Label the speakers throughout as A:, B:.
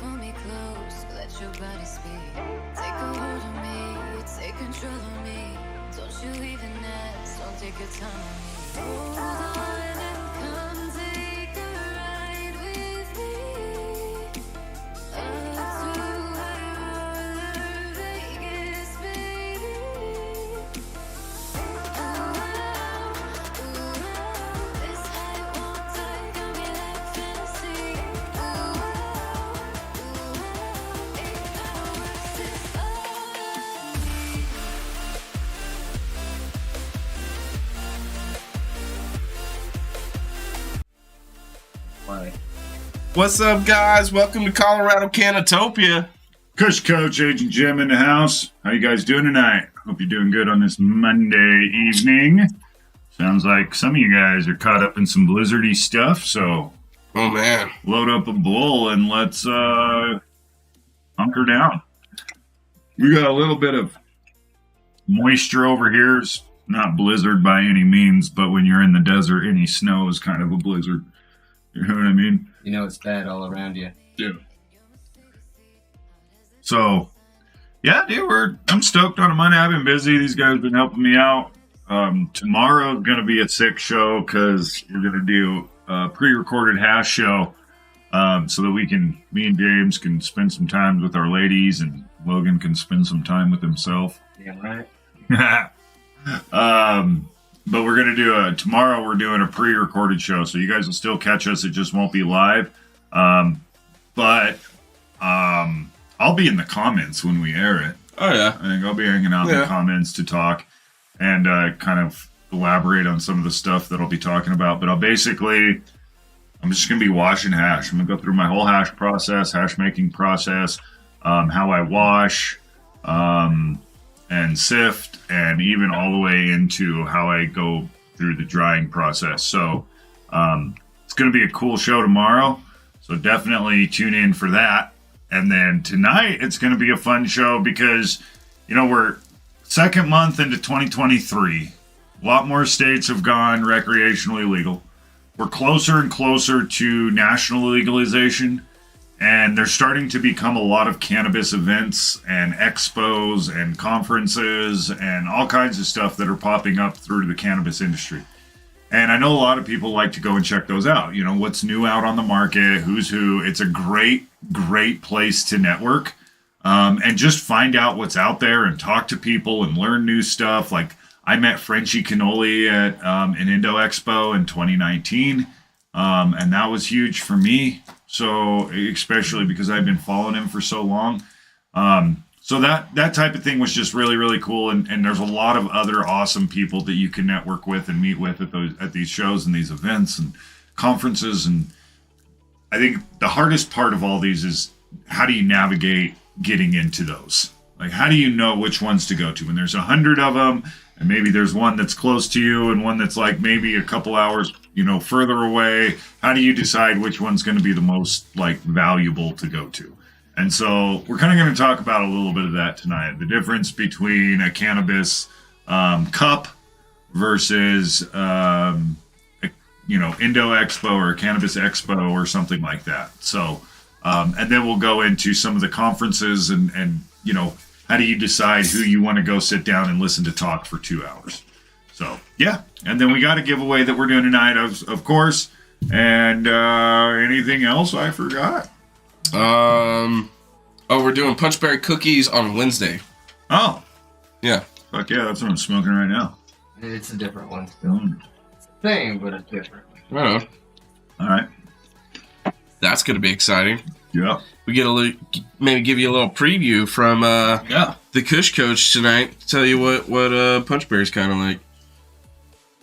A: pull me close, let your body speak. Take a hold of me, take control of me. Don't you even ask, don't take your time on me. Hold on and come take a ride with me. Up to high roller Vegas, baby. This high won't die, got me like fantasy. It works, it's all I need.
B: What's up, guys? Welcome to Colorado CannaTopia.
C: Kush Coach, Agent Jim in the house. How you guys doing tonight? Hope you're doing good on this Monday evening. Sounds like some of you guys are caught up in some blizzardy stuff, so
B: Oh, man.
C: load up a bowl and let's hunker down. We got a little bit of moisture over here. It's not blizzard by any means, but when you're in the desert, any snow is kind of a blizzard. You know what I mean?
D: You know it's bad all around you.
C: Dude. So, yeah, dude, I'm stoked on a Monday. I've been busy. These guys have been helping me out. Tomorrow going to be a sick show because we're going to do a pre-recorded hash show so that me and James can spend some time with our ladies and Logan can spend some time with himself.
D: Yeah, right.
C: But we're going to do tomorrow we're doing a pre-recorded show. So you guys will still catch us. It just won't be live. But I'll be in the comments when we air it.
B: Oh, yeah.
C: I think I'll be hanging out in the comments to talk and kind of elaborate on some of the stuff that I'll be talking about. But I'm just going to be washing hash. I'm going to go through my whole hash making process, how I wash and sift, and even all the way into how I go through the drying process. So it's going to be a cool show tomorrow. So definitely tune in for that. And then tonight, it's going to be a fun show because, we're second month into 2023. A lot more states have gone recreationally legal. We're closer and closer to national legalization. And there's starting to become a lot of cannabis events and expos and conferences and all kinds of stuff that are popping up through the cannabis industry. And I know a lot of people like to go and check those out. What's new out on the market, who's who. It's a great, great place to network and just find out what's out there and talk to people and learn new stuff. Like I met Frenchie Cannoli at an Indo Expo in 2019. And that was huge for me. So especially because I've been following him for so long. So that type of thing was just really, really cool. And there's a lot of other awesome people that you can network with and meet with at these shows and these events and conferences. And I think the hardest part of all these is how do you navigate getting into those? Like, how do you know which ones to go to? When there's 100 of them and maybe there's one that's close to you and one that's like maybe a couple hours, further away. How do you decide which one's going to be the most valuable to go to? And so we're kind of going to talk about a little bit of that tonight. The difference between a cannabis cup versus, Indo Expo or a Cannabis Expo or something like that. So, and then we'll go into some of the conferences and how do you decide who you want to go sit down and listen to talk for 2 hours? So, yeah. And then we got a giveaway that we're doing tonight, of course. And anything else I forgot?
B: We're doing Punchberry cookies on Wednesday.
C: Oh.
B: Yeah.
C: Fuck yeah, that's what I'm smoking right now.
D: It's a different one still. It's the same, but it's different.
B: Right on.
C: All right.
B: That's going to be exciting.
C: Yeah.
B: We get maybe give you a little preview from the Kush Coach tonight. Tell you what Punchberry's kind of like.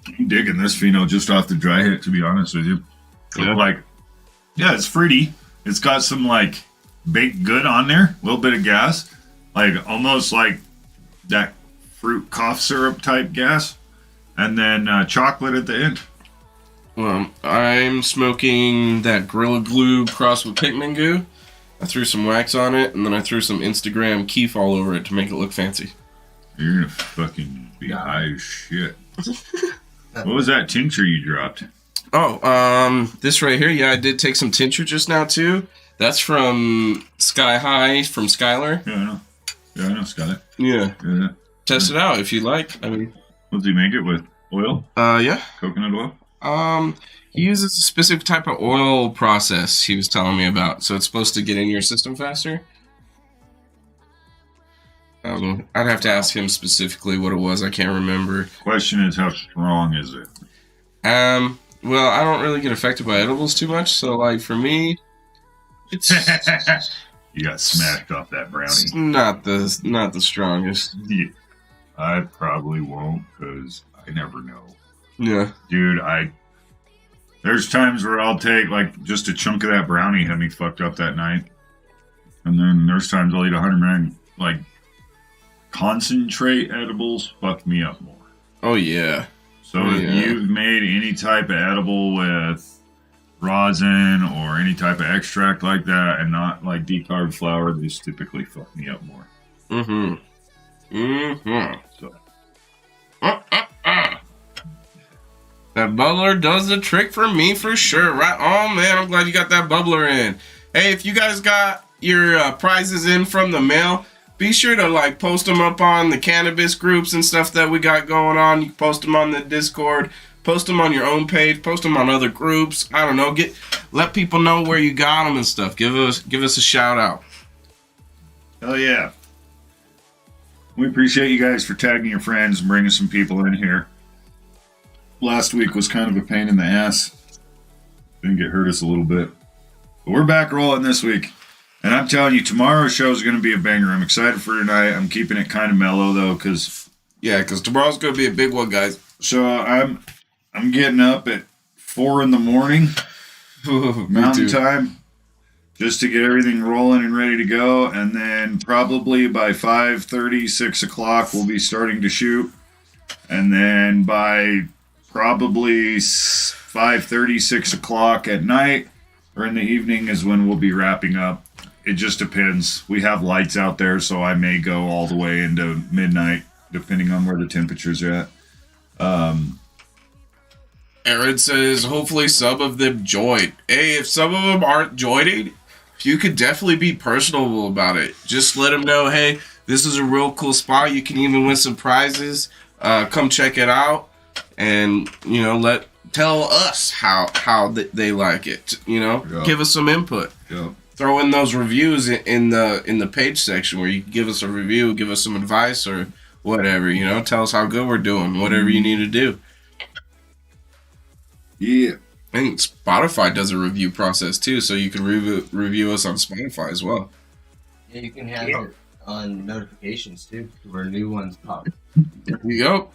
C: I'm digging this pheno just off the dry hit, to be honest with you.
B: Yeah.
C: It's fruity. It's got some baked good on there, a little bit of gas, almost like that fruit cough syrup type gas, and then chocolate at the end.
B: Well, I'm smoking that Gorilla Glue crossed with Pikmin Goo. I threw some wax on it, and then I threw some Instagram keef all over it to make it look fancy.
C: You're gonna fucking be high as shit. What was that tincture you dropped?
B: Oh, this right here. Yeah, I did take some tincture just now too. That's from Sky High from Skylar.
C: Yeah, I know Skylar.
B: Yeah. Test it out if you like. I mean,
C: what does he make it with? Oil?
B: Yeah.
C: Coconut oil?
B: He uses a specific type of oil process he was telling me about, so it's supposed to get in your system faster. I'd have to ask him specifically what it was. I can't remember.
C: Question is, how strong is it?
B: Well, I don't really get affected by edibles too much, so for me, it's
C: you got smashed off that brownie.
B: It's not the strongest.
C: Yeah, I probably won't because I never know.
B: Yeah,
C: dude, there's times where I'll take just a chunk of that brownie had me fucked up that night, and then there's times I'll eat 100 million concentrate edibles fuck me up more.
B: Oh yeah.
C: So if you've made any type of edible with rosin or any type of extract like that and not decarb flour, these typically fuck me up more. So.
B: That bubbler does the trick for me for sure. Right on, man. I'm glad you got that bubbler in. Hey, if you guys got your prizes in from the mail, be sure to like post them up on the cannabis groups and stuff that we got going on. You can post them on the Discord, post them on your own page, post them on other groups. I don't know, let people know where you got them and stuff. Give us a shout out.
C: Hell yeah. We appreciate you guys for tagging your friends and bringing some people in here. Last week was kind of a pain in the ass. I think it hurt us a little bit. But we're back rolling this week. And I'm telling you, tomorrow's show is going to be a banger. I'm excited for tonight. I'm keeping it kind of mellow, though, because
B: tomorrow's going to be a big one, guys.
C: So I'm getting up at 4 in the morning, Mountain Time, just to get everything rolling and ready to go. And then probably by 5:30, 6 o'clock, we'll be starting to shoot. And then by probably 5:30, 6 o'clock at night or in the evening is when we'll be wrapping up. It just depends. We have lights out there, so I may go all the way into midnight, depending on where the temperatures are at.
B: Aaron says, hopefully some of them join. Hey, if some of them aren't joining, you could definitely be personable about it. Just let them know, hey, this is a real cool spot. You can even win some prizes. Come check it out. And, tell us how they like it. Give us some input.
C: Yeah.
B: Throw in those reviews in the page section where you can give us a review, give us some advice or whatever. Tell us how good we're doing, whatever you need to do.
C: Yeah.
B: I think Spotify does a review process too, so you can review us on Spotify as well.
D: Yeah, you can have it on notifications too, where new ones pop.
B: There you go.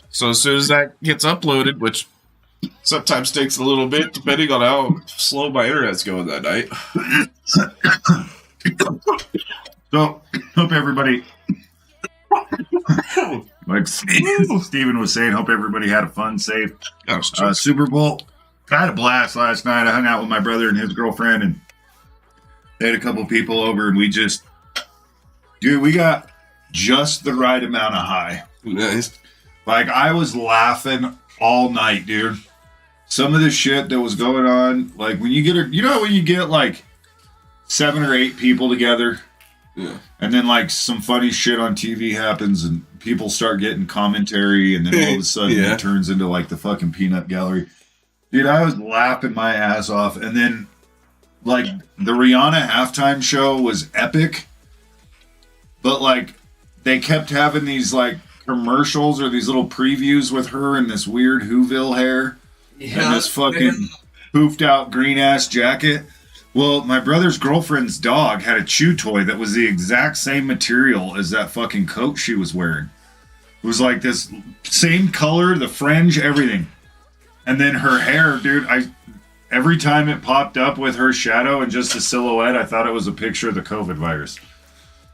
B: So as soon as that gets uploaded, which sometimes takes a little bit, depending on how slow my internet's going that night.
C: So, hope everybody, like Steven was saying, hope everybody had a fun, safe Super Bowl. I had a blast last night. I hung out with my brother and his girlfriend, and they had a couple people over, and we got just the right amount of high.
B: Nice.
C: Like, I was laughing all night, dude. Some of the shit that was going on, like when you get like 7 or 8 people together,
B: yeah,
C: and then like some funny shit on TV happens and people start getting commentary, and then all of a sudden it turns into like the fucking peanut gallery. Dude, I was laughing my ass off. And then like the Rihanna halftime show was epic, but like they kept having these like commercials or these little previews with her in this weird Whoville hair. Yeah, and this fucking poofed out green ass jacket. Well, my brother's girlfriend's dog had a chew toy that was the exact same material as that fucking coat she was wearing. It was like this same color, the fringe, everything. And then her hair, dude, every time it popped up with her shadow and just a silhouette, I thought it was a picture of the COVID virus.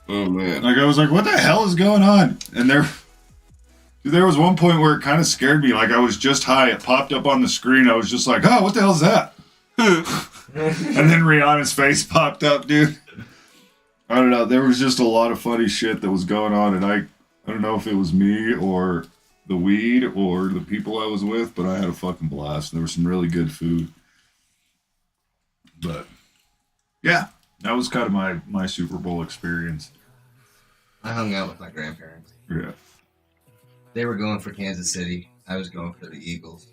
B: Oh man.
C: Like I was like, what the hell is going on? And there was one point where it kind of scared me. Like I was just high. It popped up on the screen. I was just like, oh, what the hell is that? And then Rihanna's face popped up, dude. I don't know. There was just a lot of funny shit that was going on. And I don't know if it was me or the weed or the people I was with, but I had a fucking blast. There was some really good food. But yeah, that was kind of my Super Bowl experience.
D: I hung out with my grandparents.
C: Yeah.
D: They were going for Kansas City. I was going for the Eagles.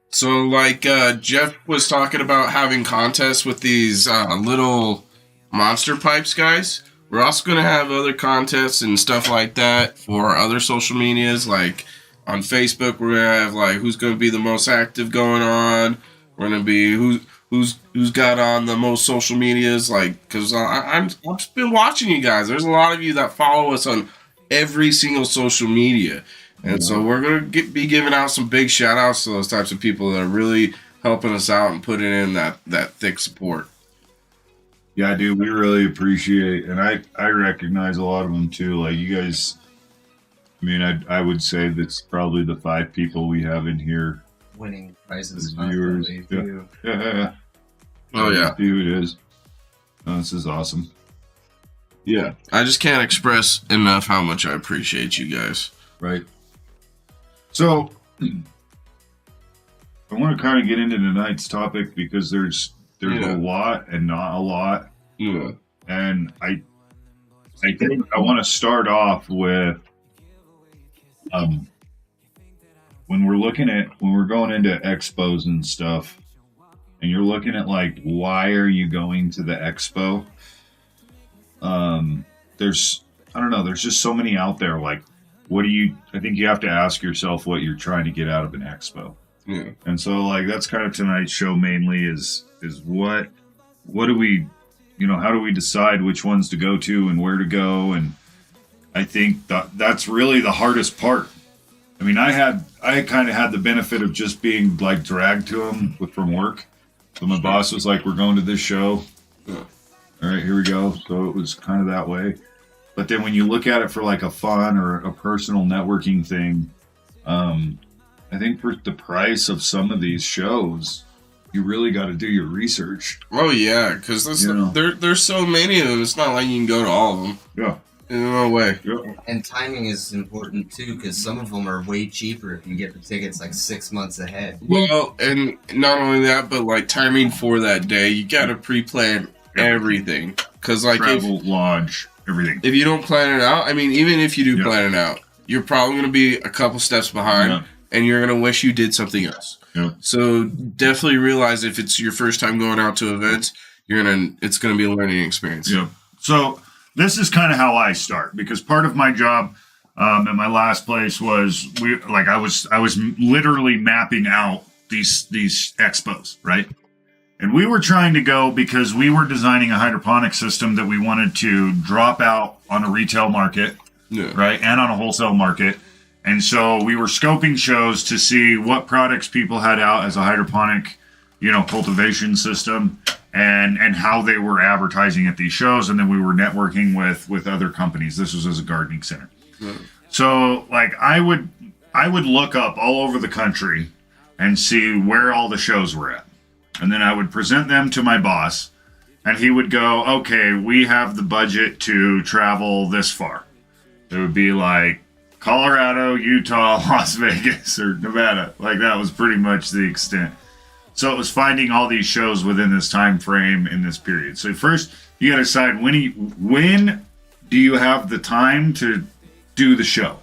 B: So, like, Jeff was talking about having contests with these little monster pipes guys. We're also going to have other contests and stuff like that for other social medias. Like, on Facebook, we're going to have, like, who's going to be the most active going on. We're going to be who's got on the most social medias. Like, because I've just been watching you guys. There's a lot of you that follow us on every single social media. And so we're going to be giving out some big shout outs to those types of people that are really helping us out and putting in that thick support.
C: Yeah, dude, we really appreciate, and I recognize a lot of them too. Like you guys, I mean, I would say that's probably the 5 people we have in here.
D: Winning prizes.
C: Viewers. Yeah.
B: Oh, yeah.
C: See who it is. Oh, this is awesome.
B: Yeah. I just can't express enough how much I appreciate you guys.
C: Right. So, I want to kind of get into tonight's topic because there's a lot and not a lot.
B: Yeah.
C: And I think I want to start off with when we're going into expos and stuff, and you're looking at like why are you going to the expo? There's I don't know, there's just so many out there. Like, I think you have to ask yourself what you're trying to get out of an expo.
B: Yeah.
C: And so like that's kind of tonight's show mainly is what do we, how do we decide which ones to go to and where to go? And I think that's really the hardest part. I mean, I kind of had the benefit of just being like dragged to them from work. So my boss was like, we're going to this show.
B: Yeah.
C: All right, here we go. So it was kind of that way. But then when you look at it for like a fun or a personal networking thing, I think for the price of some of these shows, you really got to do your research.
B: Oh yeah, because there's so many of them. It's not like you can go to all of them.
C: Yeah.
B: No way.
C: Yeah.
D: And timing is important too, because some of them are way cheaper if you get the tickets like 6 months ahead.
B: Well, and not only that, but like timing for that day, you got to pre-plan everything. Because like
C: travel, lodge, everything.
B: If you don't plan it out, I mean, even if you do plan it out, you're probably going to be a couple steps behind, and you're going to wish you did something else.
C: Yeah.
B: So definitely realize if it's your first time going out to events, it's going to be a learning experience.
C: Yeah. So this is kind of how I start, because part of my job at my last place was I was literally mapping out these expos, right? And we were trying to go because we were designing a hydroponic system that we wanted to drop out on a retail market, right, and on a wholesale market. And so we were scoping shows to see what products people had out as a hydroponic, cultivation system, and how they were advertising at these shows. And then we were networking with other companies. This was as a gardening center. So like I would look up all over the country and see where all the shows were at. And then I would present them to my boss, and he would go, okay, we have the budget to travel this far. It would be like Colorado, Utah, Las Vegas, or Nevada. Like that was pretty much the extent. So it was finding all these shows within this time frame in this period. So first, you got to decide when do you have the time to do the show,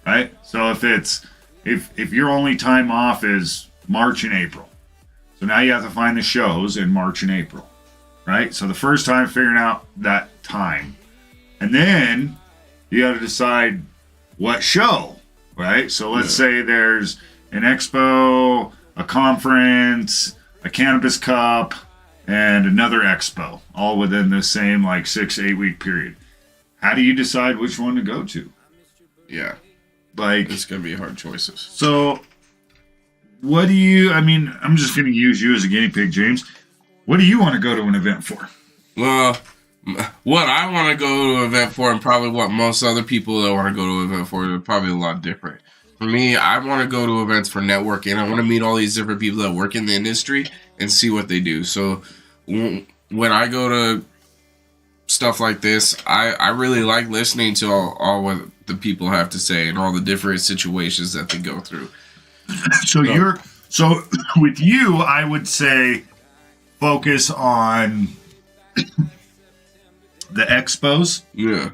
C: right? So if your only time off is March and April, so now you have to find the shows in March and April, right? So the first time figuring out that time, and then you got to decide what show, right? So let's say there's an expo, a conference, a cannabis cup, and another expo, all within the same 6-8 week period. How do you decide which one to go to?
B: Yeah. It's going to be hard choices.
C: So I'm just going to use you as a guinea pig, James. What do you want to go to an event for?
B: Well, what I want to go to an event for, and probably what most other people that want to go to an event for, are probably a lot different. For me, I want to go to events for networking. I want to meet all these different people that work in the industry and see what they do. So when I go to stuff like this, I really like listening to all what the people have to say and all the different situations that they go through.
C: So with you, I would say focus on the expos.
B: Yeah.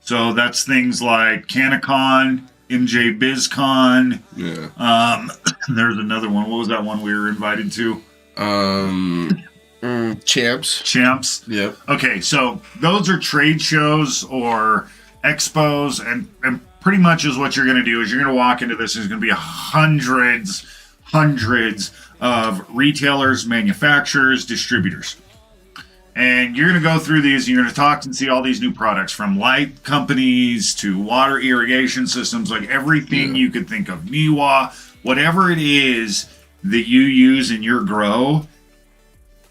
C: So that's things like CannaCon, MJ BizCon.
B: Yeah.
C: There's another one. What was that one we were invited to?
B: Champs.
C: Yep. Okay, so those are trade shows or expos, and pretty much is what you're going to do is you're going to walk into this. There's going to be hundreds of retailers, manufacturers, distributors. And you're going to go through these, and you're going to talk and see all these new products, from light companies to water irrigation systems, like everything you could think of. Miwa, whatever it is that you use in your grow,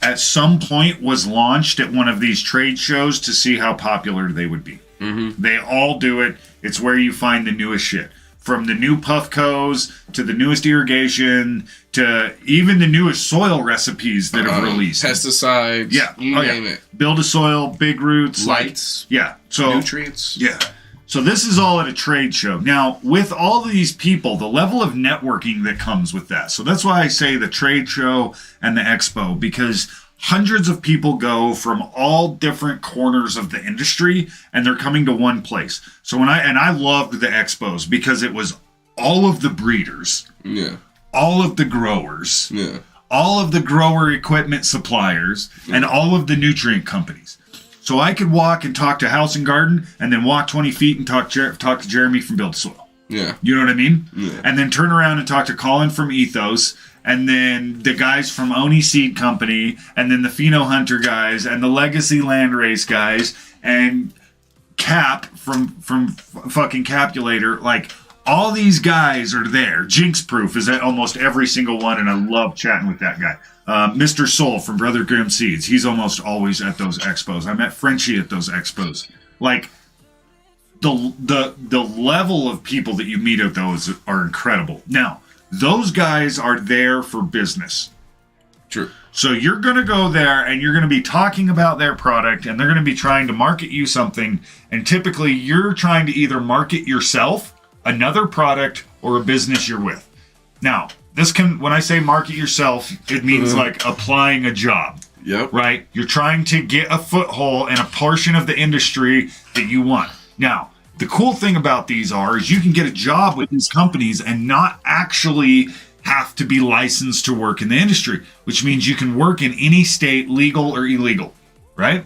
C: at some point was launched at one of these trade shows to see how popular they would be.
B: Mm-hmm.
C: They all do it. It's where you find the newest shit. From the new Puffcos to the newest irrigation to even the newest soil recipes that have released.
B: Pesticides.
C: Yeah.
B: You name it.
C: Build a soil, big roots.
B: Lights.
C: So
B: nutrients.
C: Yeah. So this is all at a trade show. Now, with all of these people, the level of networking that comes with that. So that's why I say the trade show and the expo, because hundreds of people go from all different corners of the industry, and they're coming to one place. So I loved the expos because it was all of the breeders, all of the growers, all of the grower equipment suppliers, and all of the nutrient companies. So I could walk and talk to House and Garden, and then walk 20 feet and talk to Jeremy from Build Soil.
B: Yeah.
C: You know what I mean?
B: Yeah.
C: And then turn around and talk to Colin from Ethos, and then the guys from Oni Seed Company, and then the Pheno Hunter guys, and the Legacy Landrace guys, and Cap from fucking Capulator. Like, all these guys are there. Jinx Proof is at almost every single one, and I love chatting with that guy. Mr. Soul from Brother Grimm Seeds, he's almost always at those expos. I met Frenchie at those expos. Like, the level of people that you meet at those are incredible. Now, those guys are there for business.
B: True.
C: So you're going to go there and you're going to be talking about their product, and they're going to be trying to market you something. And typically you're trying to either market yourself, another product, or a business you're with. Now, when I say market yourself, it means like applying a job.
B: Yep.
C: Right? You're trying to get a foothold in a portion of the industry that you want. Now, the cool thing about these is you can get a job with these companies and not actually have to be licensed to work in the industry, which means you can work in any state, legal or illegal, right?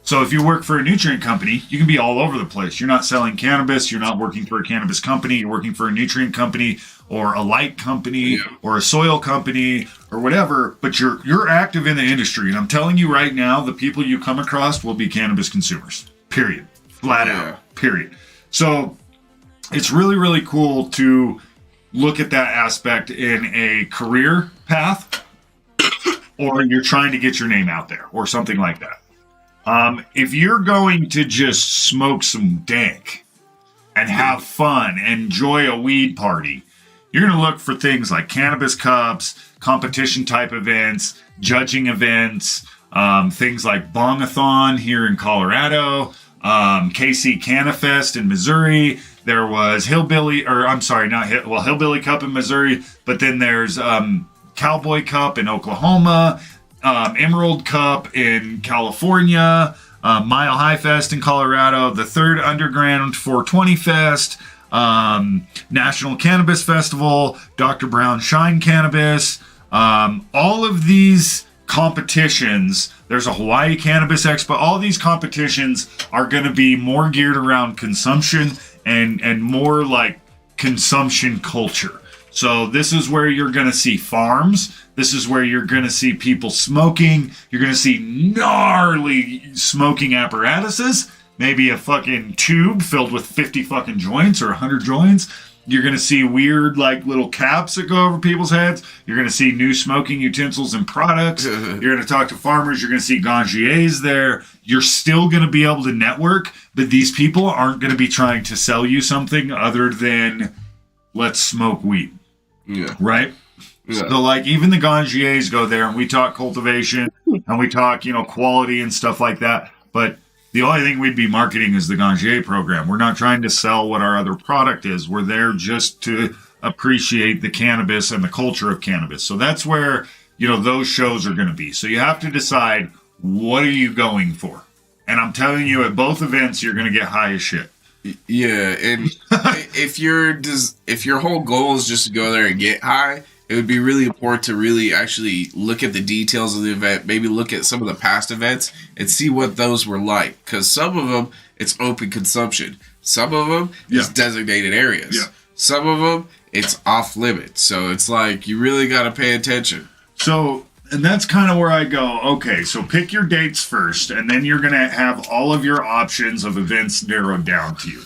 C: So if you work for a nutrient company, you can be all over the place. You're not selling cannabis. You're not working for a cannabis company. You're working for a nutrient company or a light company or a soil company or whatever, but you're active in the industry. And I'm telling you right now, the people you come across will be cannabis consumers, period. Flat out, period. So it's really, really cool to look at that aspect in a career path, or you're trying to get your name out there or something like that. If you're going to just smoke some dank and have fun, enjoy a weed party, you're going to look for things like cannabis cups, competition type events, judging events, things like Bongathon here in Colorado, KC CannaFest in Missouri. There was Hillbilly Cup in Missouri, but then there's Cowboy Cup in Oklahoma, Emerald Cup in California, Mile High Fest in Colorado, the Third Underground 420 Fest, National Cannabis Festival, Dr. Brown Shine Cannabis, all of these competitions. There's a Hawaii Cannabis Expo. All these competitions are going to be more geared around consumption and more like consumption culture. So this is where you're going to see farms. This is where you're going to see people smoking. You're going to see gnarly smoking apparatuses. Maybe a fucking tube filled with 50 fucking joints or 100 joints. You're going to see weird, like, little caps that go over people's heads. You're going to see new smoking utensils and products. You're going to talk to farmers. You're going to see gangiers there. You're still going to be able to network, but these people aren't going to be trying to sell you something other than, let's smoke weed.
B: Yeah.
C: Right?
B: Yeah.
C: So, like, even the gangiers go there, and we talk cultivation, and we talk, quality and stuff like that. But the only thing we'd be marketing is the Gangier program. We're not trying to sell what our other product is. We're there just to appreciate the cannabis and the culture of cannabis. So that's where, those shows are going to be. So you have to decide, what are you going for? And I'm telling you, at both events, you're going to get high as shit.
B: Yeah, and if your whole goal is just to go there and get high, it would be really important to really actually look at the details of the event, maybe look at some of the past events and see what those were like. Because some of them, it's open consumption. Some of them, it's designated areas. Yeah. Some of them, it's off limits. So it's like, you really got to pay attention.
C: So, and that's kind of where I go, okay, so pick your dates first, and then you're going to have all of your options of events narrowed down to you.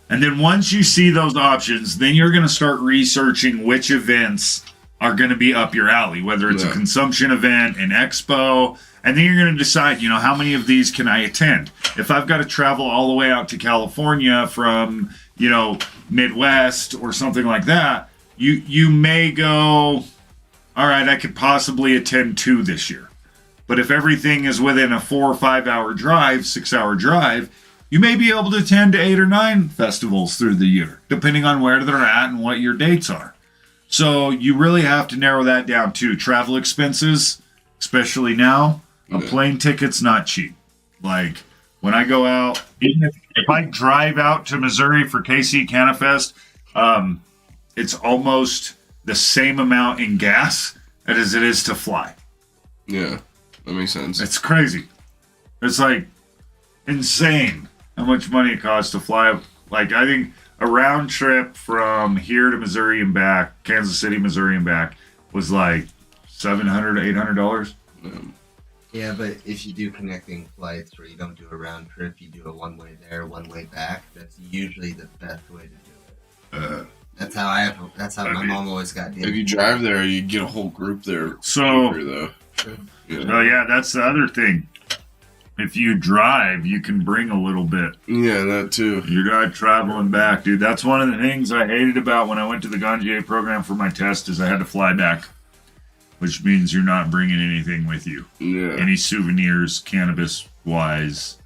C: And then once you see those options, then you're going to start researching which events are going to be up your alley, whether it's a consumption event, an expo, and then you're going to decide, how many of these can I attend? If I've got to travel all the way out to California from, Midwest or something like that, you may go, all right, I could possibly attend 2 this year. But if everything is within a 4 or 5 hour drive, 6 hour drive, you may be able to attend 8 or 9 festivals through the year, depending on where they're at and what your dates are. So you really have to narrow that down too. Travel expenses, especially now. A
B: Yeah.
C: plane ticket's not cheap. Like when I go out, even if I drive out to Missouri for KC CannaFest, it's almost the same amount in gas as it is to fly.
B: Yeah, that makes sense.
C: It's crazy. It's like insane how much money it costs to fly. Like I think a round trip from here to Missouri and back, Kansas City, Missouri and back, was like $700 to $800.
D: Yeah, but if you do connecting flights where you don't do a round trip, you do a one-way there, one-way back, that's usually the best way to do it. That's how my mom always got
B: If you drive there, you get a whole group there.
C: So,
B: Though. Yeah.
C: oh yeah, that's the other thing. If you drive, you can bring a little bit.
B: Yeah, that too.
C: You're not traveling back, dude. That's one of the things I hated about when I went to the Ganjier program for my test is I had to fly back, which means you're not bringing anything with you.
B: Yeah.
C: Any souvenirs, cannabis-wise,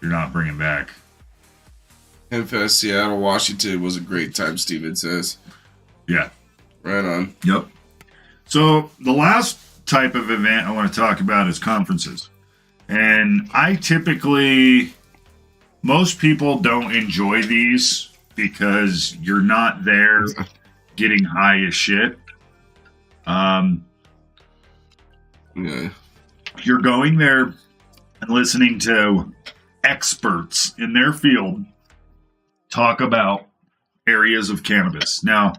C: you're not bringing back.
B: Hempfest Seattle, Washington was a great time, Steven says.
C: Yeah.
B: Right on.
C: Yep. So the last type of event I want to talk about is conferences. And most people don't enjoy these because you're not there getting high as shit.
B: Yeah.
C: You're going there and listening to experts in their field talk about areas of cannabis. Now,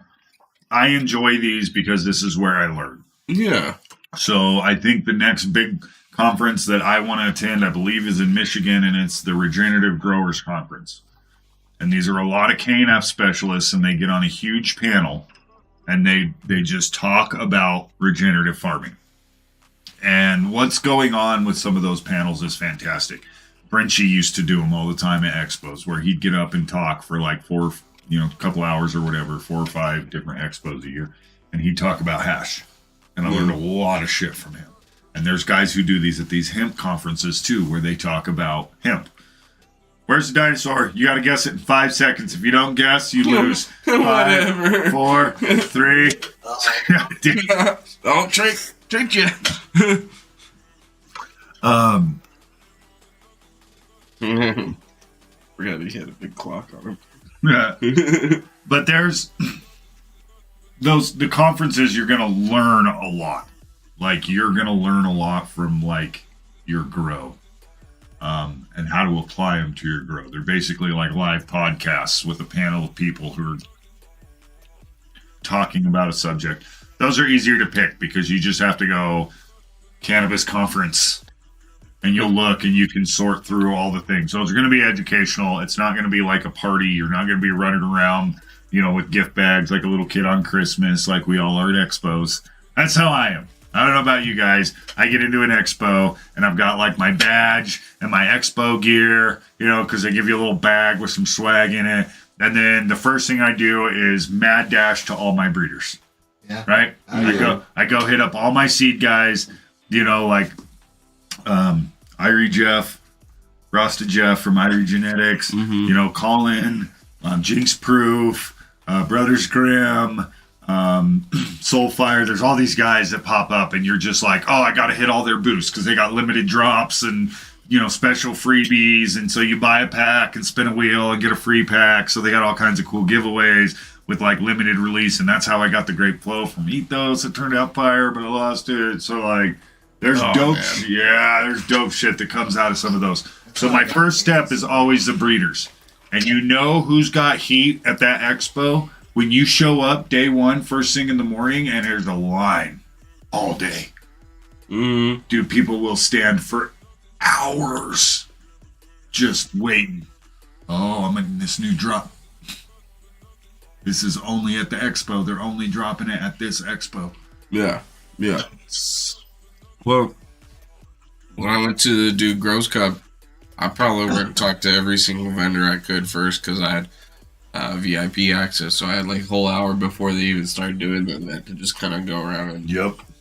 C: I enjoy these because this is where I learn.
B: Yeah.
C: So I think the next big conference that I want to attend, I believe, is in Michigan, and it's the Regenerative Growers Conference. And these are a lot of KNF specialists, and they get on a huge panel, and they just talk about regenerative farming. And what's going on with some of those panels is fantastic. Frenchy used to do them all the time at expos, where he'd get up and talk for like a couple hours or whatever, 4 or 5 different expos a year, and he'd talk about hash. And I learned a lot of shit from him. And there's guys who do these at these hemp conferences too, where they talk about hemp. Where's the dinosaur? You got to guess it in 5 seconds. If you don't guess, you lose. 5,
B: Whatever.
C: 4, 3.
B: Don't trick you. Forgot he had a big clock on him.
C: Yeah. But there's the conferences you're gonna learn a lot. Like you're gonna learn a lot from like your grow. And how to apply them to your grow. They're basically like live podcasts with a panel of people who are talking about a subject. Those are easier to pick because you just have to go cannabis conference and you'll look and you can sort through all the things. So it's going to be educational. It's not going to be like a party. You're not going to be running around, with gift bags like a little kid on Christmas, like we all are at expos. That's how I am. I don't know about you guys. I get into an expo and I've got like my badge and my expo gear, because they give you a little bag with some swag in it. And then the first thing I do is mad dash to all my breeders.
D: Yeah.
C: Right?
D: Yeah.
C: I go hit up all my seed guys, like Irie Jeff, Rasta Jeff from Irie Genetics, Colin, Jinx Proof, Brothers Grimm, Soulfire. There's all these guys that pop up and you're just like, oh, I got to hit all their booths because they got limited drops and, special freebies. And so you buy a pack and spin a wheel and get a free pack. So they got all kinds of cool giveaways with like limited release. And that's how I got the Great Flow from Eat Those. It turned out fire, but I lost it. So like, there's there's dope shit that comes out of some of those. So my first step is always the breeders. And who's got heat at that expo when you show up day one, first thing in the morning, and there's a line all day. Dude, people will stand for hours just waiting. Oh, I'm in this new drop. This is only at the expo. They're only dropping it at this expo.
B: Yeah. Well, when I went to the Dude Grows Cup, I probably went and talked to every single vendor I could first because I had VIP access. So I had like a whole hour before they even started doing the event to just kind of go around and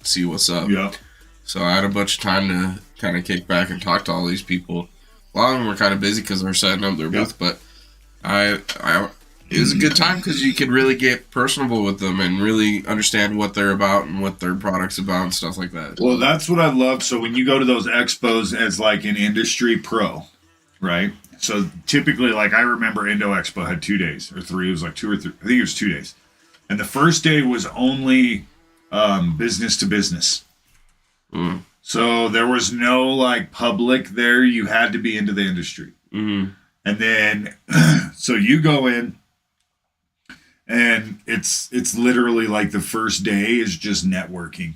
B: see what's up.
C: Yep.
B: So I had a bunch of time to kind of kick back and talk to all these people. A lot of them were kind of busy because they were setting up their booth, but it was a good time because you could really get personable with them and really understand what they're about and what their product's about and stuff like that.
C: Well, that's what I love. So when you go to those expos as like an industry pro, right? So typically, like I remember Indo Expo had 2 days or 3. It was like 2 or 3. I think it was 2 days. And the first day was only business to business.
B: Mm.
C: So there was no like public there. You had to be into the industry.
B: Mm.
C: And then, so you go in and it's literally like the first day is just networking.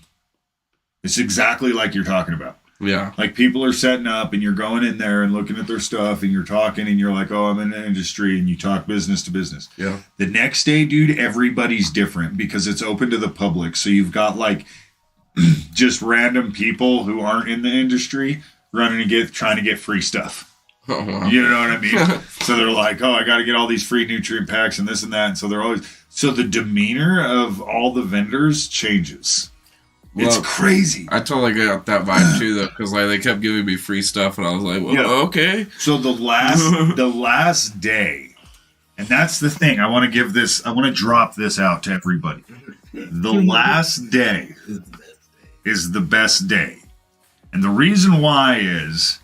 C: It's exactly like you're talking about.
B: Yeah.
C: Like people are setting up and you're going in there and looking at their stuff and you're talking and you're like, oh, I'm in the industry, and you talk business to business.
B: Yeah.
C: The next day, dude, everybody's different because it's open to the public. So you've got like just random people who aren't in the industry trying to get free stuff.
B: Oh, wow.
C: You know what I mean? So they're like, oh, I got to get all these free nutrient packs and this and that. And so they're always, so the demeanor of all the vendors changes. It's
B: Well,
C: crazy.
B: I totally got that vibe too, though, because like they kept giving me free stuff, and I was like, well,
C: Yeah.
B: okay.
C: So the last day, and that's the thing. I want to drop this out to everybody. The last day is the best day. And the reason why is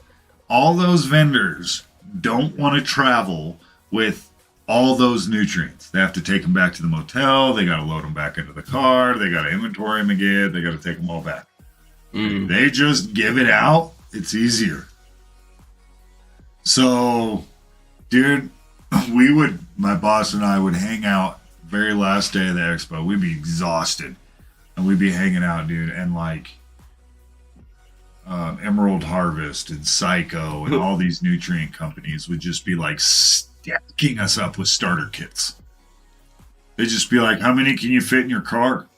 C: all those vendors don't want to travel with all those nutrients. They have to take them back to the motel. They got to load them back into the car. They got to inventory them again. They got to take them all back.
B: Mm.
C: They just give it out. It's easier. So, dude, my boss and I would hang out very last day of the expo. We'd be exhausted. And we'd be hanging out, dude. And like Emerald Harvest and Psycho and all these nutrient companies would just be like stacking us up with starter kits. They'd just be like, how many can you fit in your car?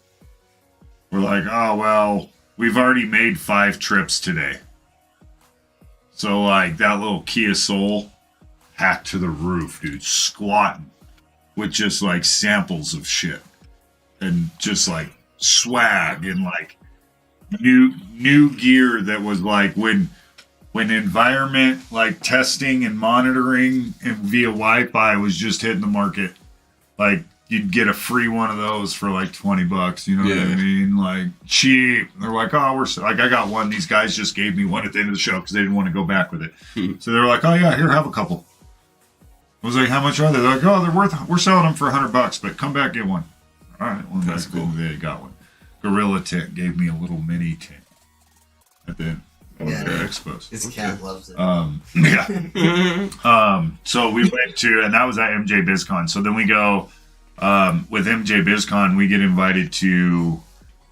C: We're like, oh, well, we've already made 5 trips today. So, like, that little Kia Soul, packed to the roof, dude, squatting with just, like, samples of shit. And just, like, swag and, like, new gear that was, like, when environment, like, testing and monitoring and via Wi-Fi was just hitting the market, like, you'd get a free one of those for like $20. You know what I mean? Like cheap. They're like, oh, like, I got one. These guys just gave me one at the end of the show because they didn't want to go back with it. So they were like, oh yeah, here, have a couple. I was like, how much are they? They're like, oh, we're selling them for $100, but come back, get one. All right, well, that's cool. They got one. Gorilla Tent gave me a little mini tent at the their expos.
D: His cat loves it.
C: Yeah. So we went to, and that was at MJ BizCon. So then we go. With MJ BizCon, we get invited to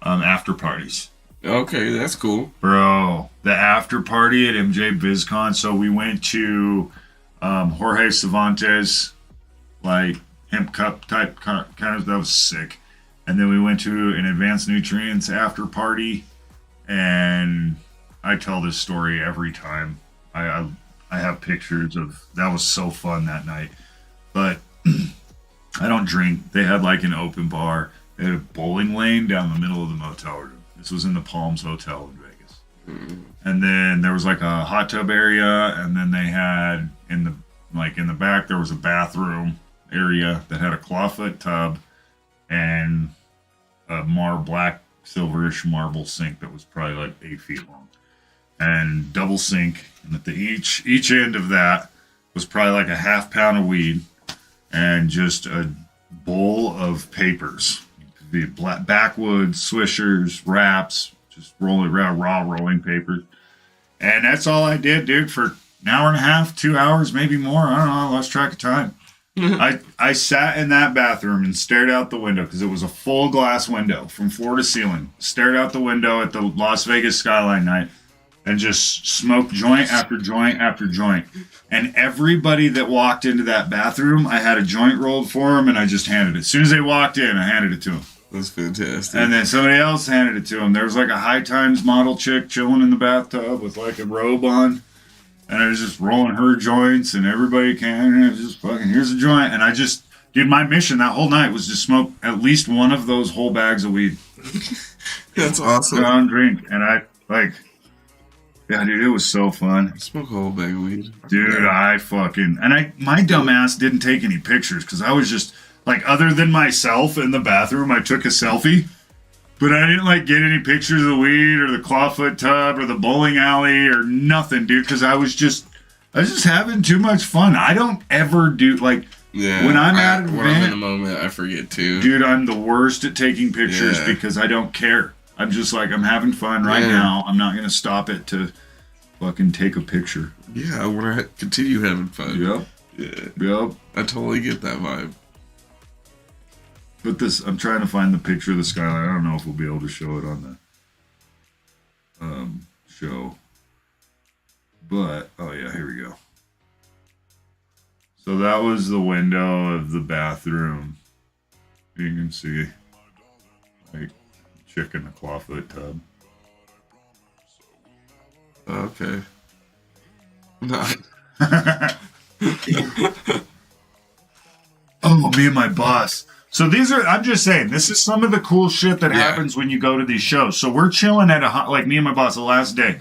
C: after parties.
B: Okay, that's cool.
C: Bro, the after party at MJ BizCon. So we went to Jorge Cervantes, like hemp cup type kind of, that was sick. And then we went to an Advanced Nutrients after party. And I tell this story every time. I have pictures of, that was so fun that night. But I don't drink. They had like an open bar. They had a bowling lane down the middle of the motel room. This was in the Palms Hotel in Vegas. Mm-hmm. And then there was like a hot tub area, and then they had in the back there was a bathroom area that had a clawfoot tub and a black silverish marble sink that was probably like 8 feet long, and double sink. And at the each end of that was probably like a half pound of weed. And just a bowl of papers, the backwoods, swishers, wraps, just raw rolling papers. And that's all I did, dude, for an hour and a half, 2 hours, maybe more. I don't know. I lost track of time. I sat in that bathroom and stared out the window because it was a full glass window from floor to ceiling. Stared out the window at the Las Vegas skyline night and just smoked joint after joint after joint. And everybody that walked into that bathroom, I had a joint rolled for them, and I just handed it. As soon as they walked in, I handed it to them.
B: That's fantastic.
C: And then somebody else handed it to them. There was like a High Times model chick chilling in the bathtub with like a robe on. And I was just rolling her joints, and everybody came, and it was just fucking, here's a joint. And I just, dude, my mission that whole night was to smoke at least one of those whole bags of weed.
B: That's awesome.
C: Don't drink. And I, like, Yeah, dude, it was so fun.
B: I smoke a whole bag of weed.
C: Dude, my dumb ass didn't take any pictures because I was just like, other than myself in the bathroom, I took a selfie, but I didn't like get any pictures of the weed or the clawfoot tub or the bowling alley or nothing, dude, because I was just having too much fun. I don't ever do like when I'm at an
B: when I'm in
C: event,
B: the moment, I forget too.
C: dude, I'm the worst at taking pictures because I don't care. I'm just like, I'm having fun right now. I'm not gonna stop it to fucking take a picture.
B: Yeah, I want to continue having fun.
C: Yep.
B: Yep. I totally get that vibe.
C: But I'm trying to find the picture of the skyline. I don't know if we'll be able to show it on the show. But, oh yeah, here we go. So that was the window of the bathroom. You can see, like, chick in the clawfoot tub.
B: Okay. No.
C: Oh, me and my boss. So I'm just saying, this is some of the cool shit that happens when you go to these shows. So we're chilling at like me and my boss the last day.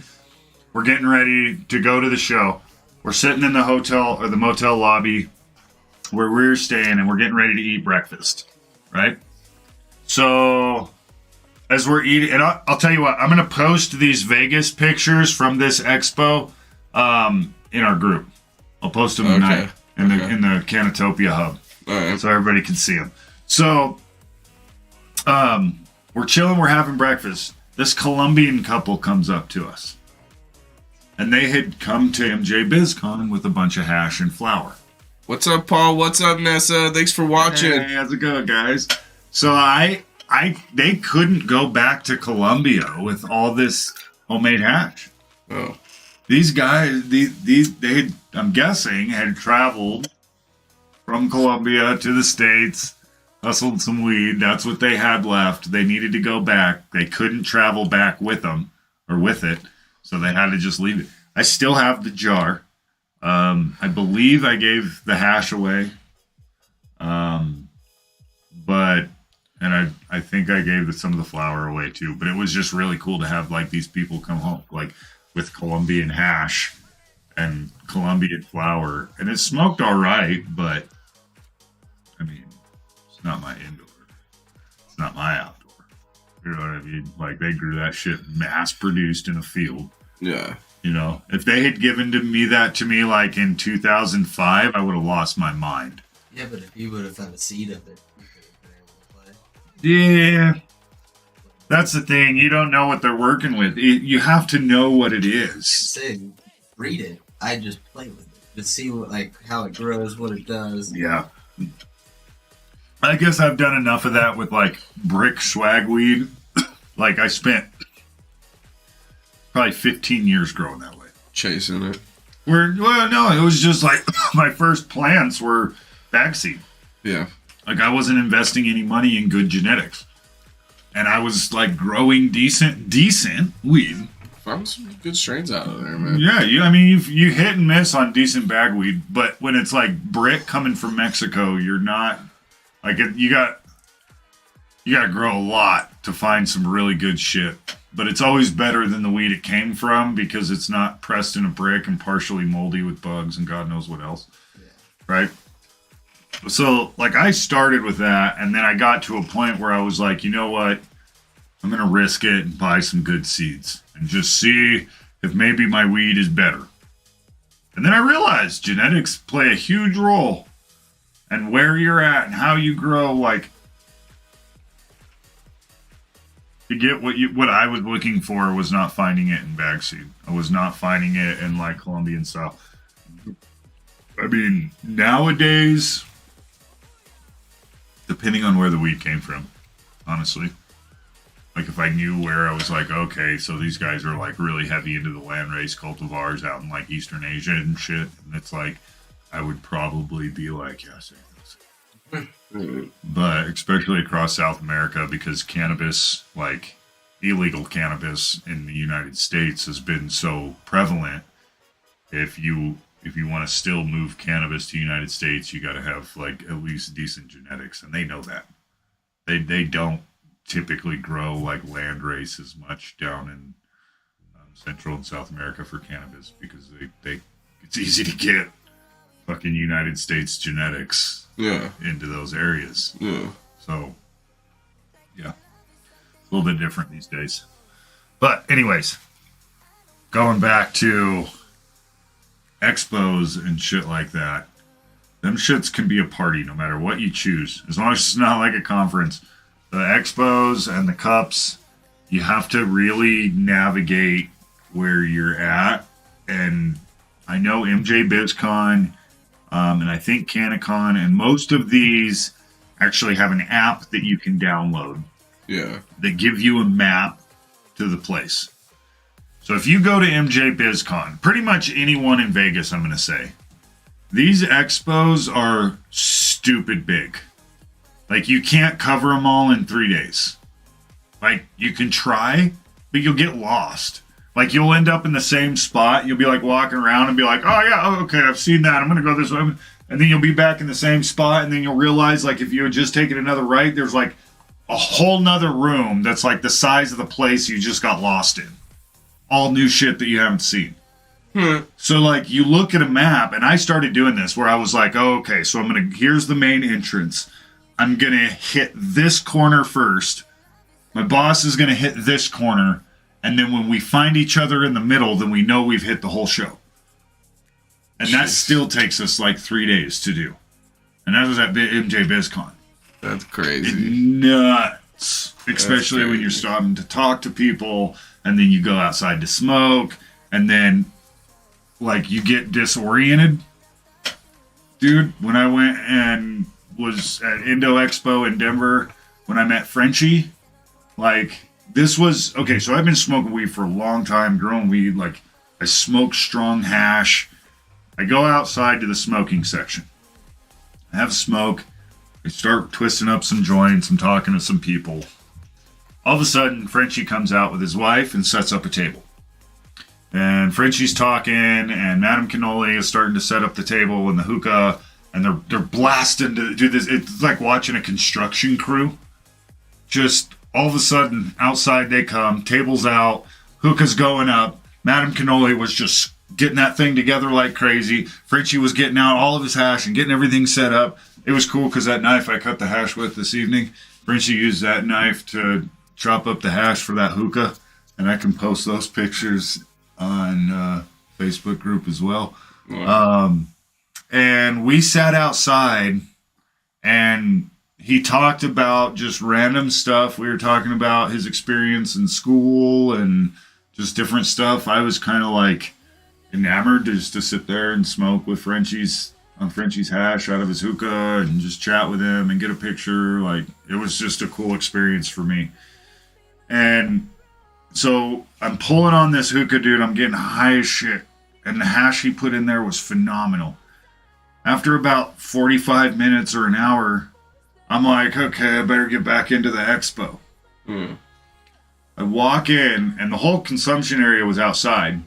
C: We're getting ready to go to the show. We're sitting in the hotel or the motel lobby where we're staying and we're getting ready to eat breakfast. Right? So as we're eating, and I'll tell you what, I'm going to post these Vegas pictures from this expo in our group. I'll post them tonight in the CannaTopia hub.
B: Right.
C: So everybody can see them. So we're chilling, we're having breakfast. This Colombian couple comes up to us. And they had come to MJ BizCon with a bunch of hash and flour.
B: What's up, Paul? What's up, Nessa? Thanks for watching.
C: Hey, how's it going, guys? So they couldn't go back to Colombia with all this homemade hash.
B: Oh.
C: These guys, they I'm guessing, had traveled from Colombia to the States, hustled some weed. That's what they had left. They needed to go back. They couldn't travel back with them or with it, so they had to just leave it. I still have the jar. I believe I gave the hash away. I think I gave some of the flour away too. But it was just really cool to have like these people come home like with Colombian hash and Colombian flour, and it smoked all right, but I mean, it's not my indoor. It's not my outdoor. You know what I mean? Like they grew that shit mass produced in a field.
B: Yeah.
C: You know, if they had given that to me like in 2005, I would have lost my mind.
D: Yeah, but if you would have found a seed of it, you could have been able to play.
C: Yeah. That's the thing. You don't know what they're working with. You have to know what it is.
D: Say, breed it. I just play with it to see what, like, how it grows, what it does.
C: Yeah. I guess I've done enough of that with like brick swag weed. Like I spent probably 15 years growing that way.
B: Chasing it.
C: No, it was just like my first plants were bag seed.
B: Yeah.
C: Like I wasn't investing any money in good genetics. And I was like growing decent weed.
B: Found some good strains out of there, man.
C: Yeah, you hit and miss on decent bagweed, but when it's like brick coming from Mexico, you're not like you got to grow a lot to find some really good shit. But it's always better than the weed it came from because it's not pressed in a brick and partially moldy with bugs and God knows what else. Yeah. Right? So, like, I started with that, and then I got to a point where I was like, you know what? I'm going to risk it and buy some good seeds and just see if maybe my weed is better. And then I realized genetics play a huge role, and where you're at and how you grow, like, to get what I was looking for was not finding it in bag seed. I was not finding it in, like, Colombian style. I mean, nowadays, depending on where the weed came from, honestly. Like if I knew where, I was like, okay, so these guys are like really heavy into the landrace cultivars out in like Eastern Asia and shit. And it's like, I would probably be like, yes. But especially across South America, because cannabis, like illegal cannabis in the United States has been so prevalent. If you want to still move cannabis to the United States, you got to have like at least decent genetics, and they know that. They don't typically grow like landrace as much down in Central and South America for cannabis because it's easy to get fucking United States genetics into those areas.
B: Yeah.
C: So, yeah. A little bit different these days. But anyways, going back to expos and shit like that, them shits can be a party no matter what you choose. As long as it's not like a conference. The expos and the cups, you have to really navigate where you're at. And I know MJ BizCon, and I think CannaCon, and most of these actually have an app that you can download.
B: Yeah.
C: That give you a map to the place. So if you go to MJ BizCon, pretty much anyone in Vegas, I'm going to say, these expos are stupid big. Like, you can't cover them all in 3 days. Like, you can try, but you'll get lost. Like, you'll end up in the same spot. You'll be, like, walking around and be like, oh, yeah, oh, okay, I've seen that. I'm going to go this way. And then you'll be back in the same spot, and then you'll realize, like, if you had just taken another right, there's, like, a whole nother room that's, like, the size of the place you just got lost in. All new shit that you haven't seen. So, like, you look at a map, and I started doing this where I was like, oh, okay, so here's the main entrance. I'm going to hit this corner first. My boss is going to hit this corner. And then when we find each other in the middle, then we know we've hit the whole show. And that still takes us like 3 days to do. And that was at MJ BizCon.
B: That's crazy.
C: It's nuts. Especially when you're starting to talk to people. And then you go outside to smoke. And then, like, you get disoriented. Dude, when I went and was at Indo Expo in Denver, when I met Frenchie, like, this was, okay, so I've been smoking weed for a long time, growing weed, like, I smoke strong hash. I go outside to the smoking section. I have a smoke. I start twisting up some joints. I'm talking to some people. All of a sudden, Frenchie comes out with his wife and sets up a table. And Frenchie's talking, and Madame Cannoli is starting to set up the table and the hookah, and they're blasting to do this. It's like watching a construction crew. Just all of a sudden, outside they come, tables out, hookah's going up. Madame Cannoli was just getting that thing together like crazy. Frenchie was getting out all of his hash and getting everything set up. It was cool because that knife I cut the hash with this evening, Frenchie used that knife to chop up the hash for that hookah. And I can post those pictures on Facebook group as well.
B: Wow.
C: And we sat outside and he talked about just random stuff. We were talking about his experience in school and just different stuff. I was kind of like enamored just to sit there and smoke with Frenchie's hash out of his hookah and just chat with him and get a picture. Like, it was just a cool experience for me. And so I'm pulling on this hookah, dude. I'm getting high as shit. And the hash he put in there was phenomenal. After about 45 minutes or an hour, I'm like, okay, I better get back into the expo. I walk in, and the whole consumption area was outside.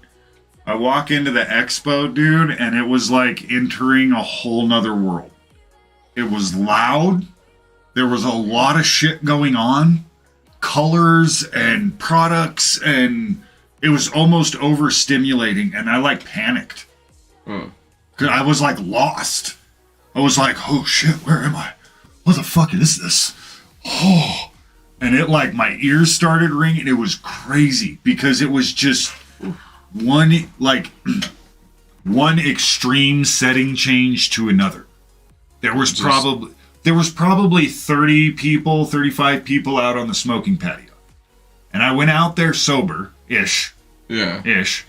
C: I walk into the expo, dude, and it was like entering a whole nother world. It was loud. There was a lot of shit going on. Colors and products, and it was almost overstimulating, and I like panicked. I was like lost. I was like, oh shit, where am I? What the fuck is this? Oh, and it, like, my ears started ringing. It was crazy because it was just one extreme setting change to another. There was probably 30 people, 35 people out on the smoking patio. And I went out there sober-ish.
B: Yeah.
C: Ish.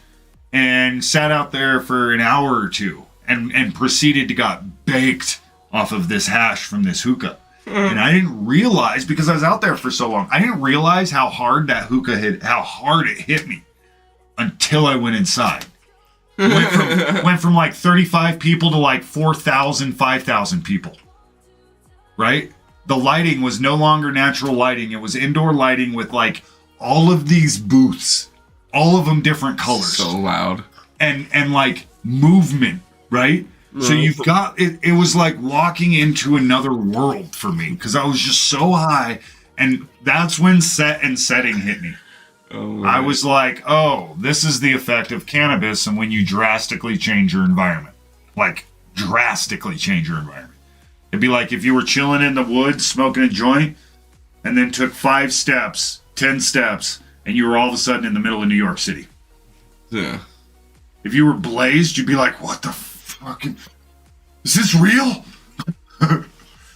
C: And sat out there for an hour or two and proceeded to got baked off of this hash from this hookah. And I didn't realize, because I was out there for so long, I didn't realize how hard that hookah hit, how hard it hit me until I went inside. Went from like 35 people to like 4,000, 5,000 people. Right? The lighting was no longer natural lighting. It was indoor lighting with like all of these booths, all of them different colors.
B: So loud.
C: And like movement, right? So you've got, it was like walking into another world for me because I was just so high. And that's when set and setting hit me.
B: Oh,
C: I was like, oh, this is the effect of cannabis and when you drastically change your environment. Like, drastically change your environment. It'd be like if you were chilling in the woods, smoking a joint, and then took 5 steps, 10 steps, and you were all of a sudden in the middle of New York City.
B: Yeah.
C: If you were blazed, you'd be like, what the fucking... Is this real?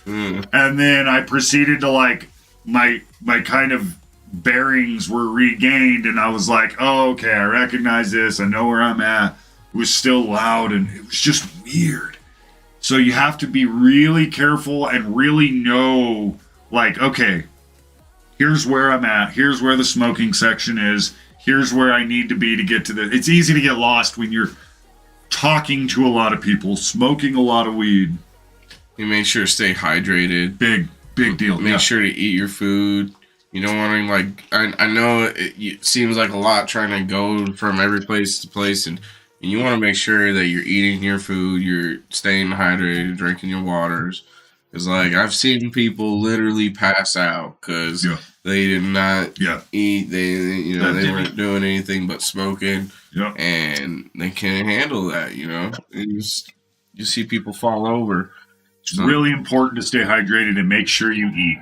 C: And then I proceeded to, like, my kind of bearings were regained, and I was like, oh, okay, I recognize this. I know where I'm at. It was still loud, and it was just weird. So you have to be really careful and really know, like, okay, here's where I'm at. Here's where the smoking section is. Here's where I need to be to get to the... It's easy to get lost when you're talking to a lot of people, smoking a lot of weed.
B: You make sure to stay hydrated.
C: Big deal.
B: Make sure to eat your food. You don't want to, like... I know it seems like a lot trying to go from every place to place, and you want to make sure that you're eating your food, you're staying hydrated, drinking your waters. Because, like, I've seen people literally pass out because they did not eat. They weren't doing anything but smoking.
C: Yeah.
B: And they can't handle that, you know. You see people fall over.
C: It's really important to stay hydrated and make sure you eat.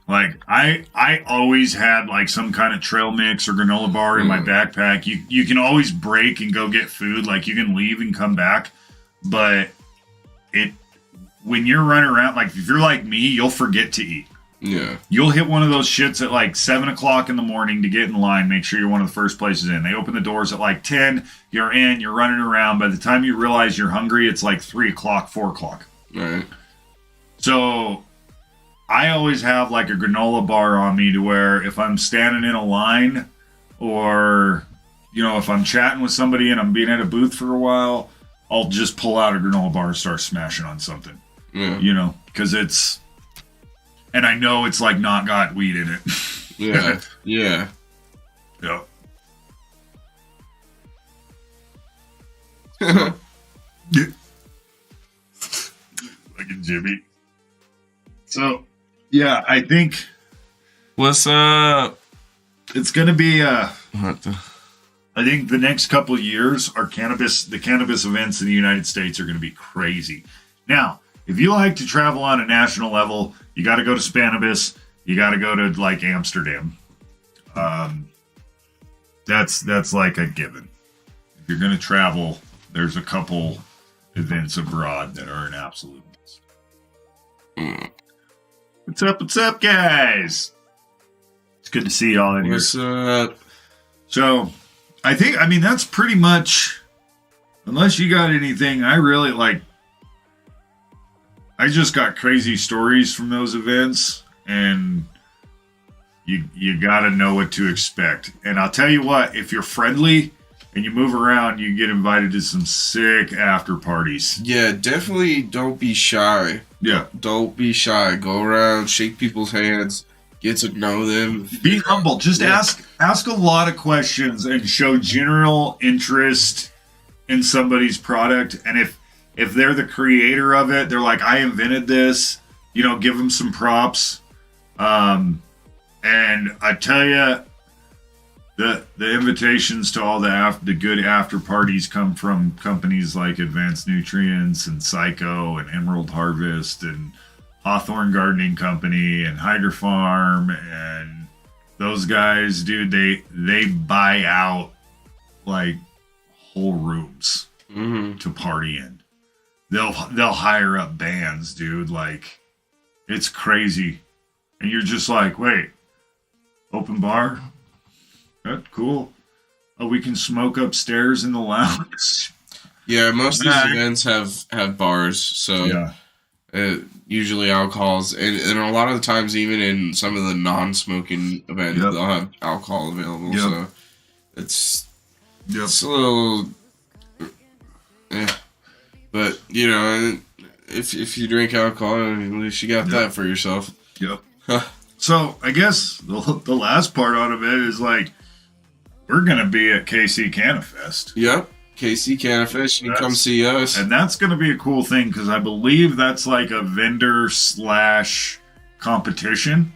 C: Like, I always had, like, some kind of trail mix or granola bar in my backpack. You can always break and go get food. Like, you can leave and come back. But when you're running around, like, if you're like me, you'll forget to eat.
B: Yeah.
C: You'll hit one of those shits at, like, 7 o'clock in the morning to get in line. Make sure you're one of the first places in. They open the doors at, like, 10. You're in. You're running around. By the time you realize you're hungry, it's, like, 3 o'clock, 4 o'clock.
B: Right.
C: So... I always have like a granola bar on me to where if I'm standing in a line or, you know, if I'm chatting with somebody and I'm being at a booth for a while, I'll just pull out a granola bar and start smashing on something.
B: Yeah.
C: You know, because it's, and I know it's like not got weed in it.
B: Yeah. Yeah.
C: Yeah. Like a Jimmy. So, yeah, I think...
B: What's up?
C: It's going to be...
B: What the...
C: I think the next couple of years, the cannabis events in the United States are going to be crazy. Now, if you like to travel on a national level, you got to go to Spanibus. You got to go to, like, Amsterdam. That's like a given. If you're going to travel, there's a couple events abroad that are an absolute must. What's up, guys? It's good to see y'all in here.
B: What's up?
C: So, I mean, that's pretty much, unless you got anything, I really like, I just got crazy stories from those events, and you got to know what to expect. And I'll tell you what, if you're friendly and you move around, you get invited to some sick after parties.
B: Yeah, definitely don't be shy.
C: Yeah.
B: Don't be shy. Go around, shake people's hands, get to know them.
C: Be humble. Just ask a lot of questions and show general interest in somebody's product. And if they're the creator of it, they're like, I invented this, you know, give them some props. And I tell you, the invitations to all the good after parties come from companies like Advanced Nutrients and Psycho and Emerald Harvest and Hawthorne Gardening Company and Hydro Farm, and those guys, dude, they buy out like whole rooms to party in. They'll hire up bands, dude. Like, it's crazy, and you're just like, wait, open bar. That's cool. Oh, we can smoke upstairs in the lounge.
B: Yeah, most of these events have bars, so usually alcohols, and a lot of the times, even in some of the non-smoking events, they'll have alcohol available. So it's a little, but you know, if you drink alcohol, at least you got that for yourself.
C: Yep. So I guess the last part out of it is like, we're going to be at KC CannaFest.
B: Yep. KC CannaFest. You can come see us.
C: And that's going to be a cool thing because I believe that's like a vendor / competition.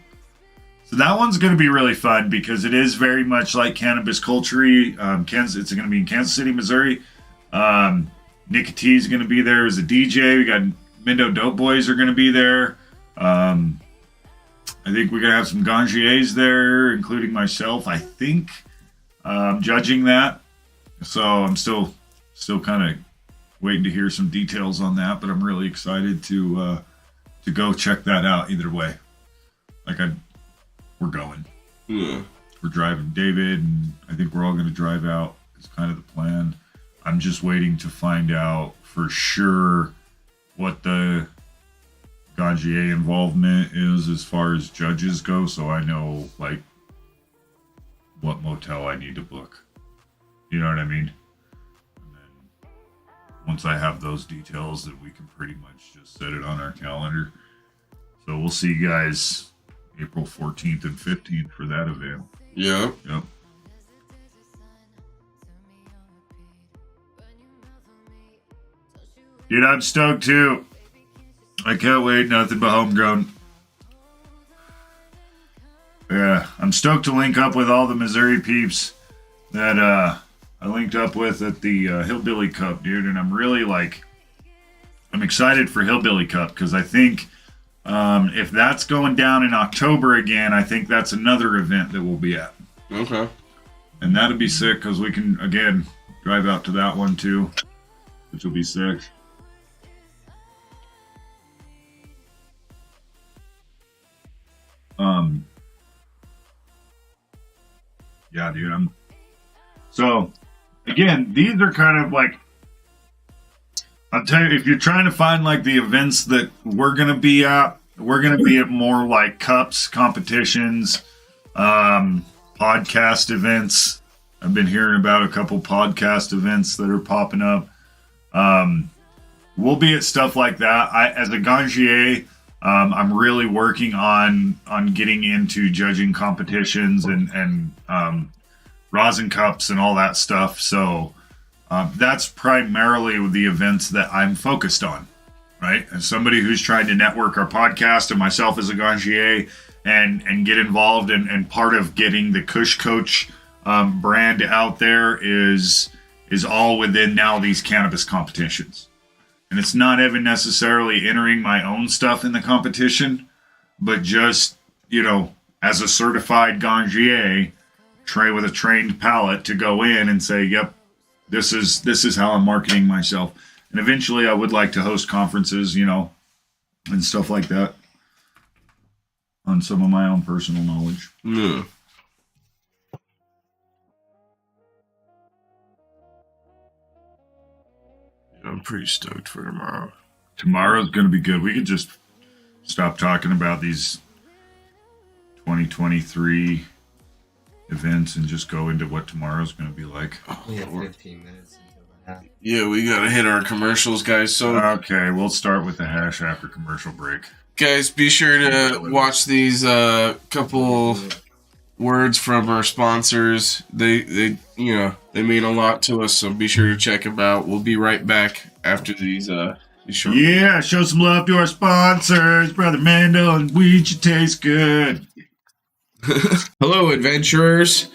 C: So that one's going to be really fun because it is very much like cannabis culture. It's going to be in Kansas City, Missouri. Nick T is going to be there as a DJ. We got Mindo Dope Boys are going to be there. I think we're going to have some ganjiers there, including myself, I think, judging that. So I'm still kind of waiting to hear some details on that, but I'm really excited to go check that out either way. We're going.
B: Yeah.
C: We're driving David, and I think we're all going to drive out. Is kind of the plan. I'm just waiting to find out for sure what the Ganjier involvement is as far as judges go, so I know like what motel I need to book. You know what I mean? And then once I have those details, then we can pretty much just set it on our calendar. So we'll see you guys April 14th and 15th for that event.
B: Yep.
C: Dude, I'm stoked too. I can't wait. Nothing but homegrown. Yeah, I'm stoked to link up with all the Missouri peeps that I linked up with at the Hillbilly Cup, dude. And I'm really I'm excited for Hillbilly Cup because I think if that's going down in October again, I think that's another event that we'll be at.
B: Okay.
C: And that'll be sick because we can, again, drive out to that one too, which will be sick. Yeah, dude, so again, these are kind of like, I'll tell you, if you're trying to find like the events that we're going to be at more like cups, competitions, podcast events. I've been hearing about a couple podcast events that are popping up. We'll be at stuff like that. As a ganjier, I'm really working on getting into judging competitions and rosin cups and all that stuff. So that's primarily the events that I'm focused on, right? As somebody who's trying to network our podcast and myself as a ganjier and get involved and part of getting the Kush Coach brand out there is all within now these cannabis competitions. And it's not even necessarily entering my own stuff in the competition, but just, as a certified ganjier, with a trained palate to go in and say, yep, this is how I'm marketing myself. And eventually I would like to host conferences, and stuff like that on some of my own personal knowledge.
B: Yeah. I'm pretty stoked for tomorrow.
C: Tomorrow's going to be good. We could just stop talking about these 2023 events and just go into what tomorrow's going to be like.
D: We have 15 minutes until that.
B: Yeah, we got to hit our commercials, guys. So
C: okay, we'll start with the hash after commercial break.
B: Guys, be sure to watch these couple words from our sponsors. They mean a lot to us, so be sure to check them out. We'll be right back after these short.
C: Yeah, show some love to our sponsors, Brother Mando and Weed Should Taste Good.
B: Hello, adventurers.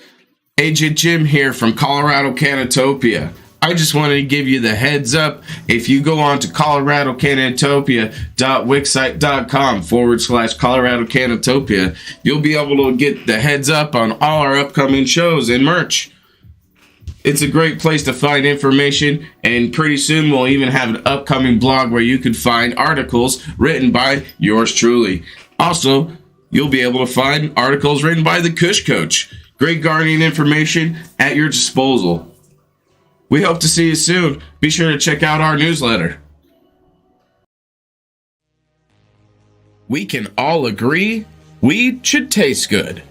B: Agent Jim here from Colorado CannaTopia. I just wanted to give you the heads up. If you go on to coloradocannatopia.wixsite.com/Colorado CannaTopia, you'll be able to get the heads up on all our upcoming shows and merch. It's a great place to find information, and pretty soon we'll even have an upcoming blog where you can find articles written by yours truly. Also, you'll be able to find articles written by the Kush Coach. Great gardening information at your disposal. We hope to see you soon. Be sure to check out our newsletter. We can all agree weed should taste good.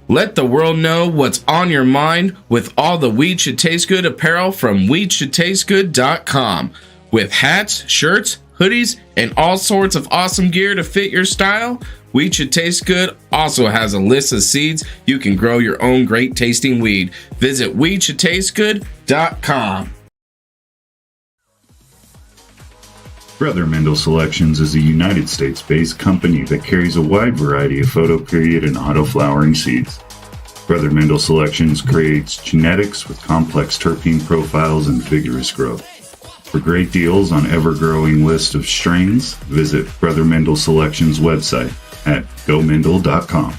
B: Let the world know what's on your mind with all the Weed Should Taste Good apparel from weedshouldtastegood.com. With hats, shirts, hoodies, and all sorts of awesome gear to fit your style, Weed Should Taste Good also has a list of seeds you can grow your own great tasting weed. Visit weedshouldtastegood.com.
C: Brother Mendel Selections is a United States-based company that carries a wide variety of photo-period and auto-flowering seeds. Brother Mendel Selections creates genetics with complex terpene profiles and vigorous growth. For great deals on ever-growing list of strains, visit Brother Mendel Selections website at gomendel.com.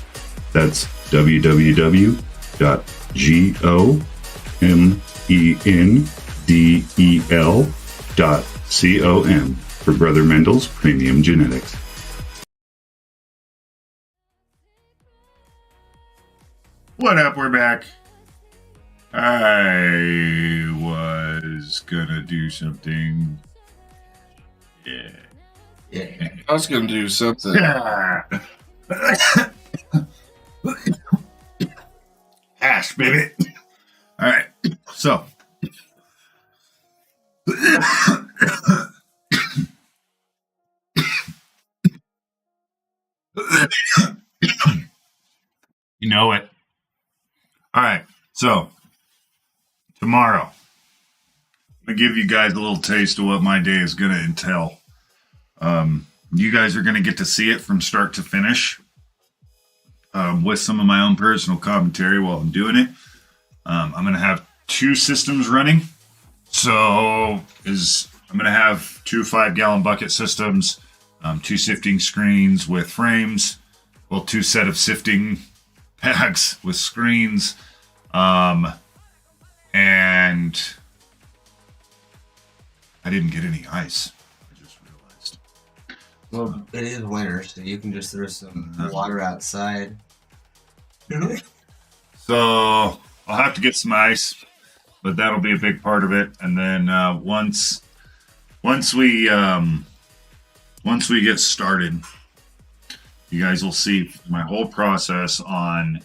C: That's www.gomendel.com for Brother Mendel's premium genetics. What up? We're back. I was gonna do something. Yeah.
B: I was gonna do something.
C: Hash, baby. All right. So. You know it. All right. So, tomorrow, I'm going to give you guys a little taste of what my day is going to entail. You guys are going to get to see it from start to finish with some of my own personal commentary while I'm doing it. I'm going to have 2 systems running. So, I'm going to have 2 5-gallon bucket systems, 2 sifting screens with frames, 2 set of sifting bags with screens, and I didn't get any ice. I just realized.
D: Well, it is winter, so you can just throw some water outside.
C: So I'll have to get some ice, but that'll be a big part of it. And then once we get started, you guys will see my whole process on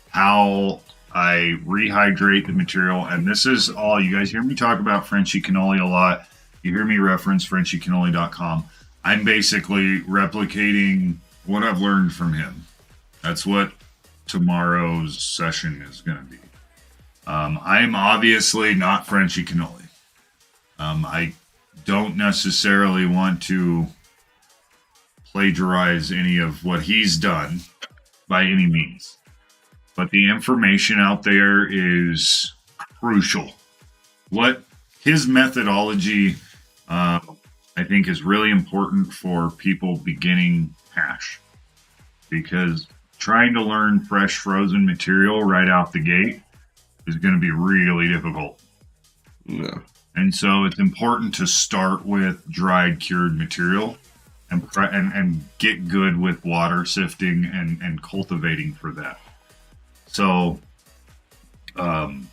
C: how I rehydrate the material. And this is all, you guys hear me talk about Frenchy Cannoli a lot. You hear me reference FrenchyCannoli.com. I'm basically replicating what I've learned from him. That's what tomorrow's session is going to be. I'm obviously not Frenchy Cannoli. I don't necessarily want to plagiarize any of what he's done by any means, but the information out there is crucial. What his methodology, I think, is really important for people beginning hash, because trying to learn fresh frozen material right out the gate is going to be really difficult.
B: Yeah.
C: And so it's important to start with dried cured material and get good with water sifting and cultivating for that. So the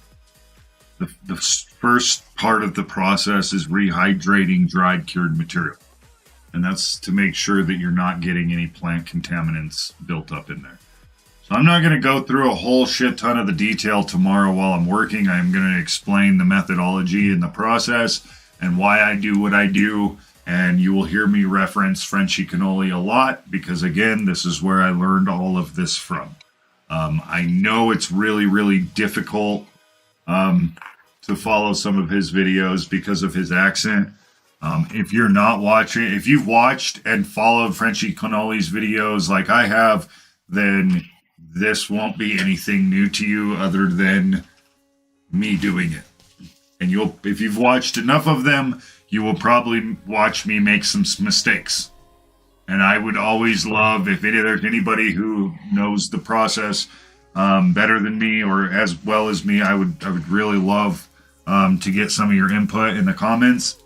C: first part of the process is rehydrating dried cured material. And that's to make sure that you're not getting any plant contaminants built up in there. So I'm not going to go through a whole shit ton of the detail tomorrow while I'm working. I'm going to explain the methodology and the process and why I do what I do. And you will hear me reference Frenchy Cannoli a lot because, again, this is where I learned all of this from. I know it's really, really difficult to follow some of his videos because of his accent. If you're not watching, if you've watched and followed Frenchy Cannoli's videos like I have, then this won't be anything new to you other than me doing it. And if you've watched enough of them, you will probably watch me make some mistakes. And I would always love, if there's anybody who knows the process better than me or as well as me, I would really love to get some of your input in the comments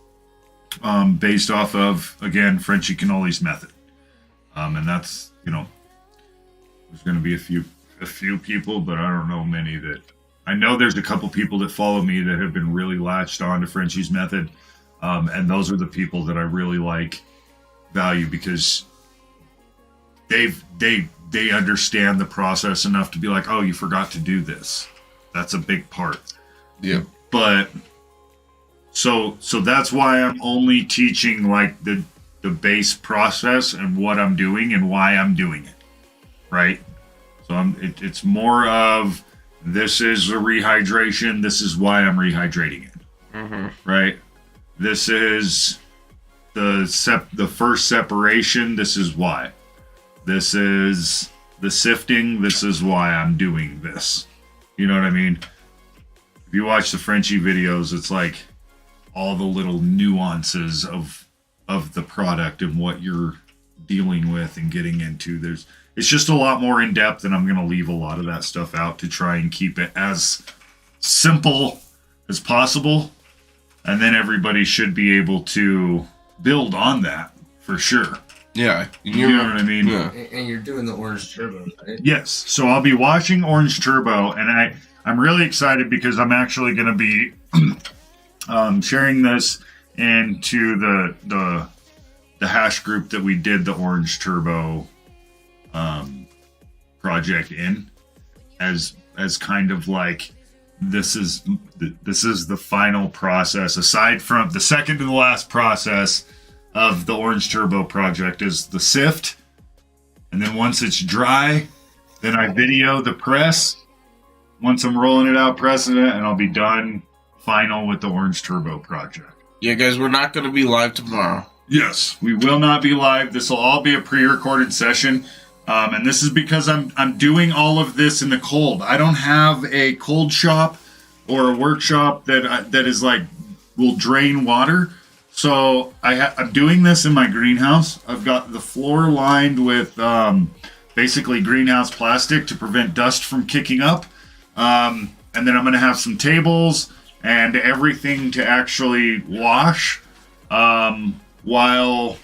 C: based off of, again, Frenchy Cannoli's method. And that's, there's going to be a few people, but I don't know many that. I know there's a couple people that follow me that have been really latched on to Frenchy's method. And those are the people that I really value because they understand the process enough to be like, oh, you forgot to do this. That's a big part.
B: Yeah.
C: But so that's why I'm only teaching the base process and what I'm doing and why I'm doing it. Right? So it's more of, this is a rehydration. This is why I'm rehydrating it.
B: Mm-hmm.
C: Right? This is the first separation, this is why. This is the sifting, this is why I'm doing this. You know what I mean? If you watch the Frenchie videos, it's like all the little nuances of the product and what you're dealing with and getting into. It's just a lot more in depth, and I'm going to leave a lot of that stuff out to try and keep it as simple as possible. And then everybody should be able to build on that for sure.
B: Yeah.
C: You know what I mean?
B: Yeah.
D: And you're doing the orange turbo, right?
C: Yes. So I'll be watching Orange Turbo, and I'm really excited because I'm actually going to be sharing this into the hash group that we did the Orange Turbo project in, as kind of like this is the final process, aside from the second to the last process of the Orange Turbo project is the sift. And then once it's dry, then I video the press. Once I'm rolling it out, pressing it, and I'll be done final with the Orange Turbo project.
B: Yeah, guys, we're not going to be live tomorrow.
C: Yes, we will not be live. This will all be a pre-recorded session. And this is because I'm doing all of this in the cold. I don't have a cold shop or a workshop that is like will drain water. So I'm doing this in my greenhouse. I've got the floor lined with basically greenhouse plastic to prevent dust from kicking up. And then I'm going to have some tables and everything to actually wash while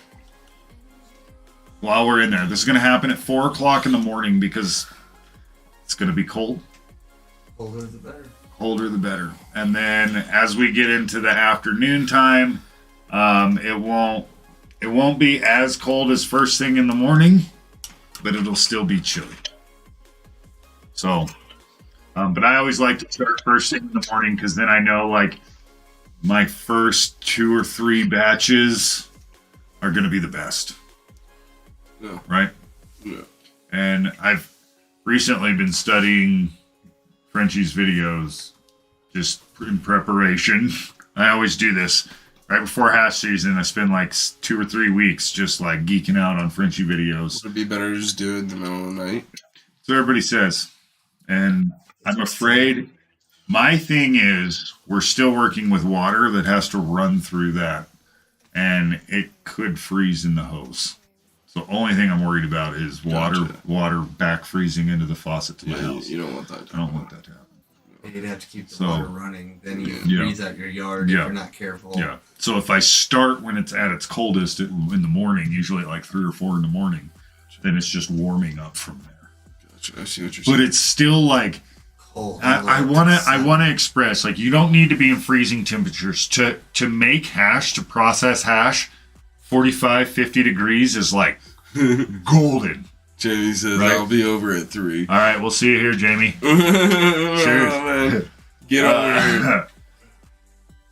C: we're in there. This is going to happen at 4 o'clock in the morning because it's going to be cold.
D: Colder the better.
C: Colder the better. And then as we get into the afternoon time, it won't be as cold as first thing in the morning, but it'll still be chilly. So, but I always like to start first thing in the morning because then I know like my first 2 or 3 batches are going to be the best.
B: Yeah.
C: Right?
B: Yeah.
C: And I've recently been studying Frenchie's videos just in preparation. I always do this. Right before hash season, I spend like 2 or 3 weeks just like geeking out on Frenchie videos.
B: Would it be better to just do it in the middle of the night?
C: So everybody says. And I'm afraid my thing is we're still working with water that has to run through that. And it could freeze in the hose. So the only thing I'm worried about is water back freezing into the faucet to my house.
B: You don't want that.
C: I don't want that to happen.
D: You'd have to keep the water running. Then you
C: Yeah.
D: freeze out your yard if you're not careful.
C: Yeah. So if I start when it's at its coldest in the morning, usually at like 3 or 4 in the morning, then it's just warming up from there.
B: Gotcha. I see what you're saying.
C: But it's still like
D: Cold.
C: I wanna express like you don't need to be in freezing temperatures to make hash, to process hash. 45, 50 degrees is like golden.
B: Jamie says
C: Right.
B: I'll be over at 3.
C: All right, we'll see you here, Jamie.
B: Cheers. Man. Get over here.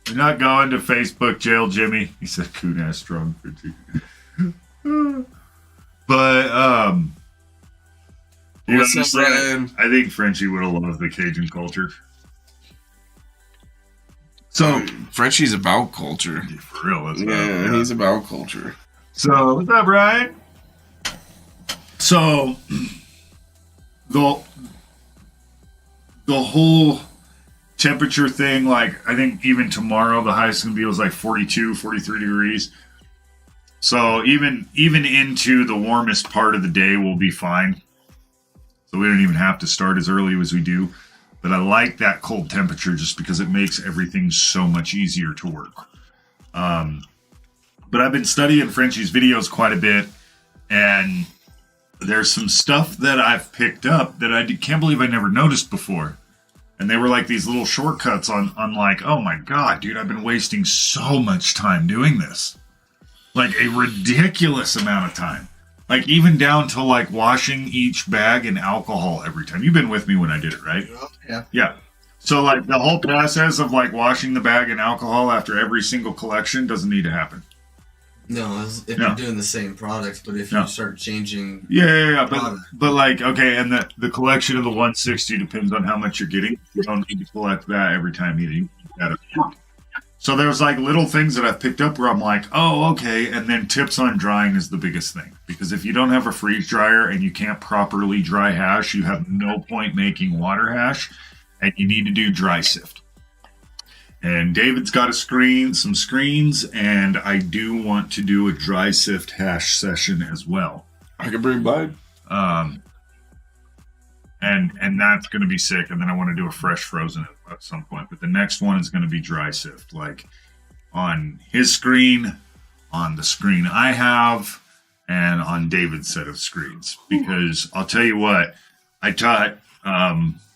C: You're not going to Facebook jail, Jimmy. He said, "Coon ass strong for two." But you know,
B: What's up, Brian?
C: I think Frenchie would have loved the Cajun culture. So
B: Frenchie's about culture.
C: for real, that's
B: Yeah, he's about culture.
C: So what's up, Brian? So the whole temperature thing, like I think even tomorrow the highest gonna be was like 42, 43 degrees. So even into the warmest part of the day will be fine. So we don't even have to start as early as we do. But I like that cold temperature just because it makes everything so much easier to work. But I've been studying Frenchie's videos quite a bit, and there's some stuff that I've picked up that I can't believe I never noticed before. And they were like these little shortcuts on like, oh my God, dude, I've been wasting so much time doing this. Like a ridiculous amount of time. Like even down to like washing each bag in alcohol every time. You've been with me when I did it, right?
D: Yeah.
C: Yeah. So like the whole process of like washing the bag in alcohol after every single collection doesn't need to happen.
D: No, if you're doing the same product, but if you start changing...
C: Yeah. But like, okay, and the collection of the 160 depends on how much you're getting. You don't need to collect that every time either. You can do that. So there's like little things that I've picked up where I'm like, oh, okay. And then tips on drying is the biggest thing. Because if you don't have a freeze dryer and you can't properly dry hash, you have no point making water hash, and you need to do dry sift. And David's got some screens, and I do want to do a dry sift hash session as well.
B: I can bring mine.
C: And that's going to be sick. And then I want to do a fresh frozen at some point. But the next one is going to be dry sift, like on his screen, on the screen I have, and on David's set of screens. Because I'll tell you what, I taught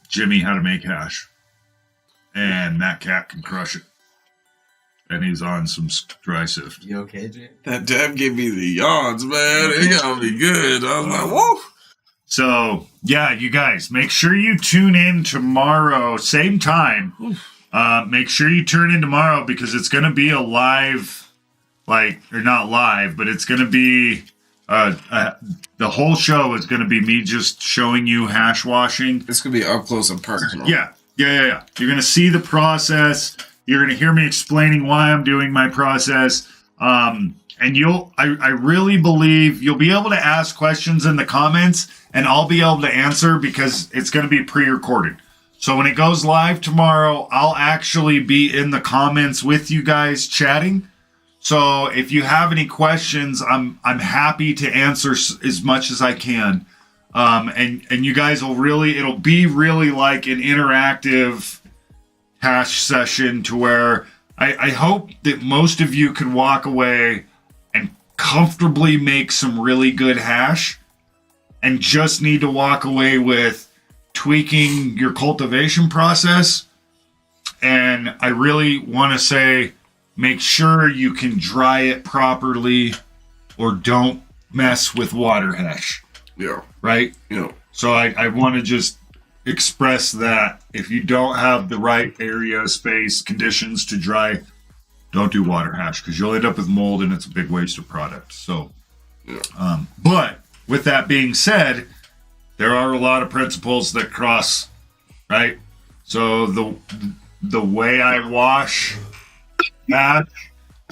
C: Jimmy how to make hash. And that cat can crush it. And he's on some dry sift.
D: You okay, Jay?
B: That dab gave me the yawns, man. It got me good. I was like, whoa.
C: So, yeah, you guys, make sure you tune in tomorrow, same time. Make sure you tune in tomorrow because it's going to be a live, or not live, but it's going to be, the whole show is going to be me just showing you hash washing.
B: It's going to be up close and personal.
C: Yeah. You're going to see the process. You're going to hear me explaining why I'm doing my process. And I really believe you'll be able to ask questions in the comments and I'll be able to answer because it's going to be pre-recorded. So when it goes live tomorrow, I'll actually be in the comments with you guys chatting. So if you have any questions, I'm happy to answer as much as I can. And you guys it'll be really like an interactive hash session to where I hope that most of you can walk away and comfortably make some really good hash and just need to walk away with tweaking your cultivation process. And I really want to say, make sure you can dry it properly or don't mess with water hash.
B: Yeah.
C: Right?
B: Yeah.
C: So I want to just express that if you don't have the right area, space, conditions to dry, don't do water hash because you'll end up with mold and it's a big waste of product. So,
B: yeah.
C: But with that being said, there are a lot of principles that cross, right? So the way I wash hash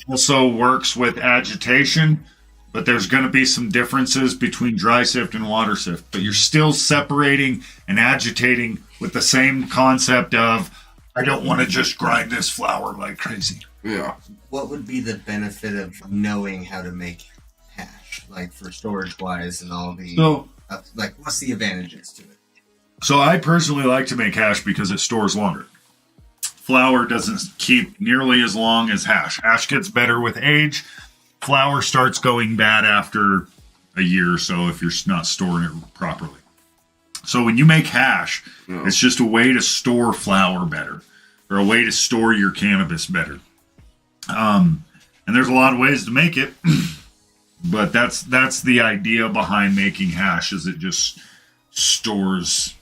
C: also works with agitation. But there's going to be some differences between dry sift and water sift. But you're still separating and agitating with the same concept of, I don't want to just grind this flour like crazy.
B: Yeah.
D: What would be the benefit of knowing how to make hash? Like for storage-wise and all the...
C: So,
D: what's the advantages to it?
C: So I personally like to make hash because it stores longer. Flour doesn't keep nearly as long as hash. Hash gets better with age. Flour starts going bad after a year or so if you're not storing it properly. So when you make hash, it's just a way to store flour better or a way to store your cannabis better. And there's a lot of ways to make it, but that's the idea behind making hash is it just stores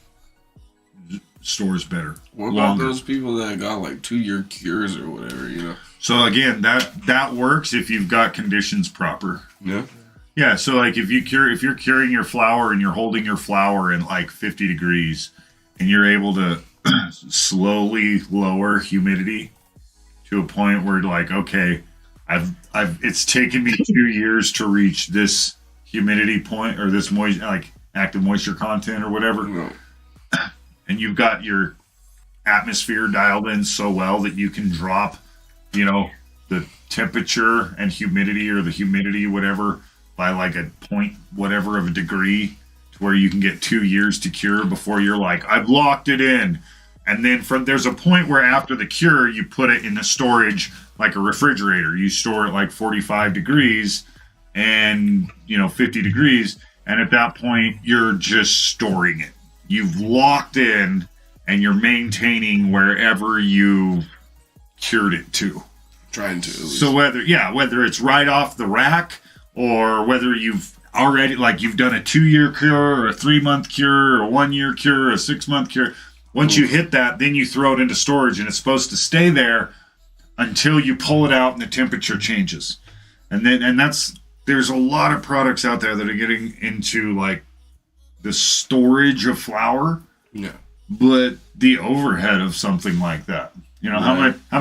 C: better.
B: What about those people that got like 2-year cures or whatever,
C: So again, that works if you've got conditions proper.
B: Yeah.
C: Yeah, so like if you're curing your flour and you're holding your flour in like 50 degrees and you're able to slowly lower humidity to a point where like, okay, it's taken me 2 years to reach this humidity point or this active moisture content or whatever.
B: No.
C: And you've got your atmosphere dialed in so well that you can drop, the temperature and humidity or the humidity, whatever, by like a point, whatever of a degree to where you can get 2 years to cure before you're like, I've locked it in. And then there's a point where after the cure, you put it in the storage like a refrigerator. You store it like 45 degrees and, 50 degrees. And at that point, you're just storing it. You've locked in and you're maintaining wherever you cured it to.
B: Trying to.
C: So whether it's right off the rack or whether you've already, you've done a 2-year cure or a 3-month cure or a 1-year cure or a 6-month cure. Once you hit that, then you throw it into storage and it's supposed to stay there until you pull it out and the temperature changes. There's a lot of products out there that are getting into like the storage of flour.
B: Yeah.
C: But the overhead of something like that, how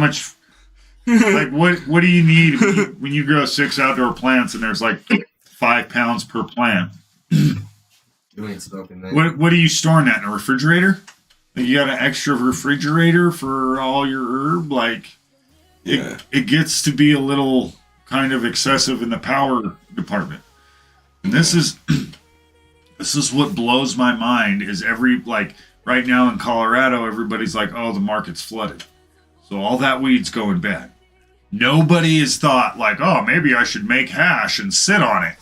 C: Like, what do you need when you grow 6 outdoor plants and there's like 5 pounds per plant?
D: You ain't smoking that.
C: What are you storing that in a refrigerator? Like, you got an extra refrigerator for all your herb? Like,
B: Yeah.
C: it gets to be a little kind of excessive in the power department. And this is what blows my mind is right now in Colorado, everybody's like, oh, the market's flooded. So all that weed's going bad. Nobody has thought like, oh, maybe I should make hash and sit on it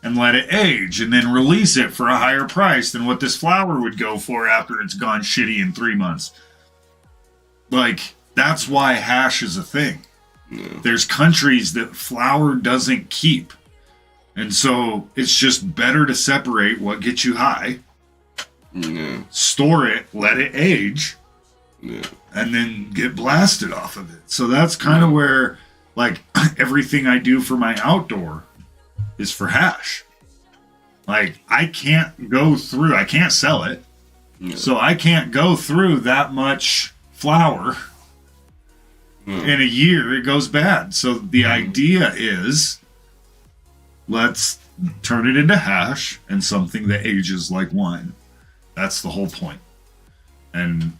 C: and let it age and then release it for a higher price than what this flower would go for after it's gone shitty in 3 months. Like, that's why hash is a thing.
B: Yeah.
C: There's countries that flower doesn't keep. And so it's just better to separate what gets you high, store it, let it age, and then get blasted off of it. So that's kind of where, like, everything I do for my outdoor is for hash. Like, I can't sell it. So I can't go through that much flower in a year. It goes bad. So the idea is, let's turn it into hash and something that ages like wine. That's the whole point. And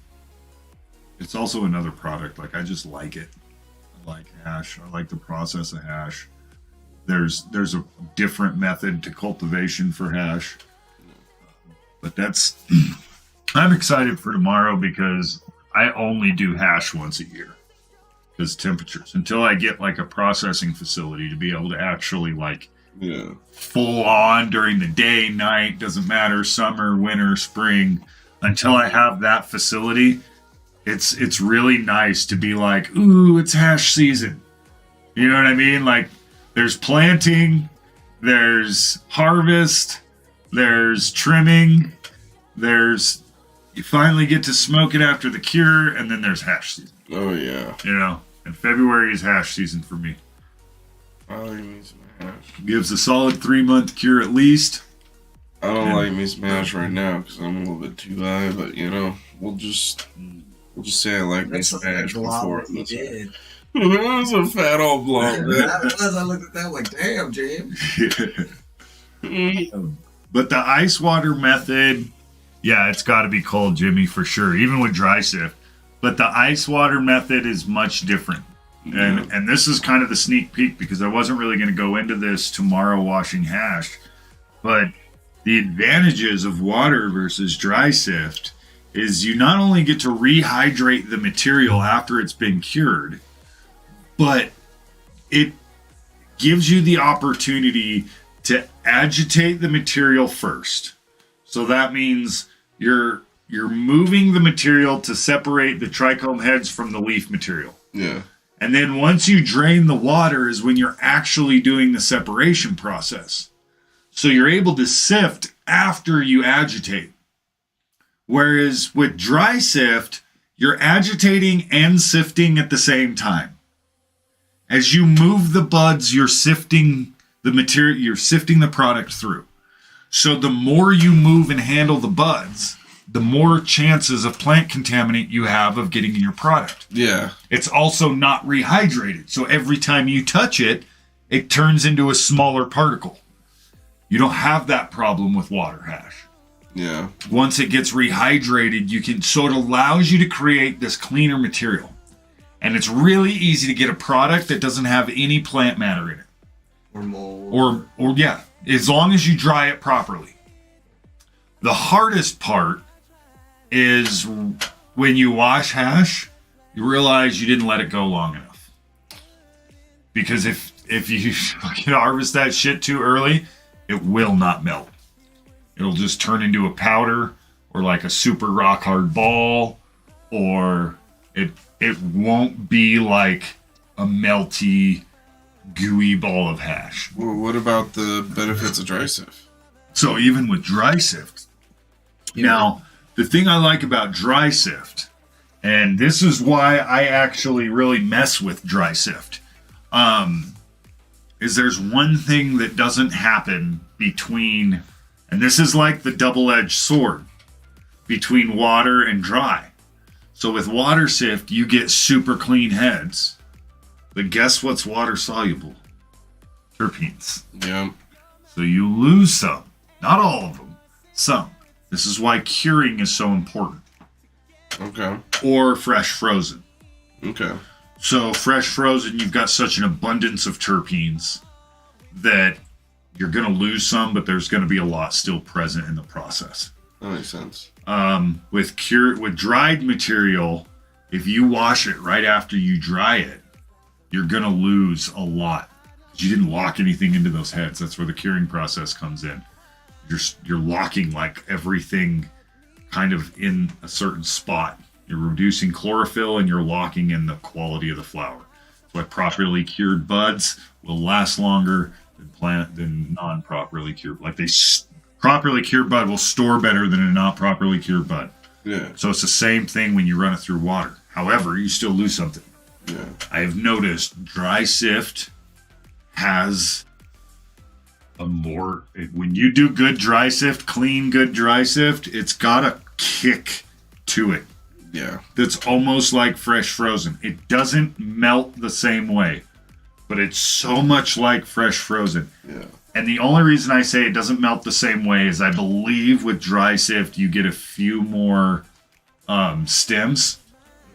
C: it's also another product. Like, I just like it. I like hash. I like the process of hash. There's a different method to cultivation for hash. But that's... I'm excited for tomorrow because I only do hash once a year. Because temperatures. Until I get, like, a processing facility to be able to actually, like, full on during the day, night, doesn't matter, summer, winter, spring. Until I have that facility, it's really nice to be like, ooh, it's hash season. You know what I mean? Like, there's planting, there's harvest, there's trimming, you finally get to smoke it after the cure, and then there's hash season.
B: Oh, yeah.
C: You know, and February is hash season for me.
B: I like me some hash.
C: Gives a solid 3-month cure at least.
B: I don't like me some hash right now because I'm a little bit too high, but, you know, we'll just say I like me some hash before it. That was a fat old blob.
D: I looked at that like, damn, James.
C: But the ice water method, yeah, it's got to be cold, Jimmy, for sure, even with dry sift. But the ice water method is much different. And this is kind of the sneak peek because I wasn't really going to go into this tomorrow washing hash. But the advantages of water versus dry sift is you not only get to rehydrate the material after it's been cured, but it gives you the opportunity to agitate the material first. So that means you're moving the material to separate the trichome heads from the leaf material.
B: Yeah.
C: And then once you drain the water is when you're actually doing the separation process. So you're able to sift after you agitate. Whereas with dry sift, you're agitating and sifting at the same time. As you move the buds, you're sifting the material, you're sifting the product through. So the more you move and handle the buds, the more chances of plant contaminant you have of getting in your product.
B: Yeah.
C: It's also not rehydrated. So every time you touch it, it turns into a smaller particle. You don't have that problem with water hash.
B: Yeah.
C: Once it gets rehydrated, so it allows you to create this cleaner material. And it's really easy to get a product that doesn't have any plant matter in it.
D: Or mold.
C: Or yeah, as long as you dry it properly. The hardest part is when you wash hash, you realize you didn't let it go long enough. Because if you harvest that shit too early, it will not melt. It'll just turn into a powder or like a super rock hard ball, or it won't be like a melty, gooey ball of hash.
B: Well, what about the benefits of dry sift?
C: So even with dry sift, now the thing I like about dry sift, and this is why I actually really mess with dry sift, is there's one thing that doesn't happen between, and this is like the double-edged sword between water and dry. So with water sift, you get super clean heads. But guess what's water soluble? Terpenes.
B: Yeah.
C: So you lose some. Not all of them. Some. This is why curing is so important.
B: Okay.
C: Or fresh frozen.
B: Okay.
C: So fresh frozen, you've got such an abundance of terpenes that you're going to lose some, but there's going to be a lot still present in the process.
B: That makes sense.
C: With dried material, if you wash it right after you dry it, you're going to lose a lot. You didn't lock anything into those heads. That's where the curing process comes in. You're locking like everything kind of in a certain spot. You're reducing chlorophyll and you're locking in the quality of the flower. That's why properly cured buds will last longer than non-properly cured. Like properly cured bud will store better than a not properly cured bud.
B: Yeah.
C: So it's the same thing when you run it through water. However, you still lose something.
B: Yeah.
C: I have noticed dry sift has a more, when you do good dry sift, clean good dry sift, it's got a kick to it.
B: Yeah.
C: That's almost like fresh frozen. It doesn't melt the same way, but it's so much like fresh frozen.
B: Yeah.
C: And the only reason I say it doesn't melt the same way is I believe with dry sift you get a few more stems.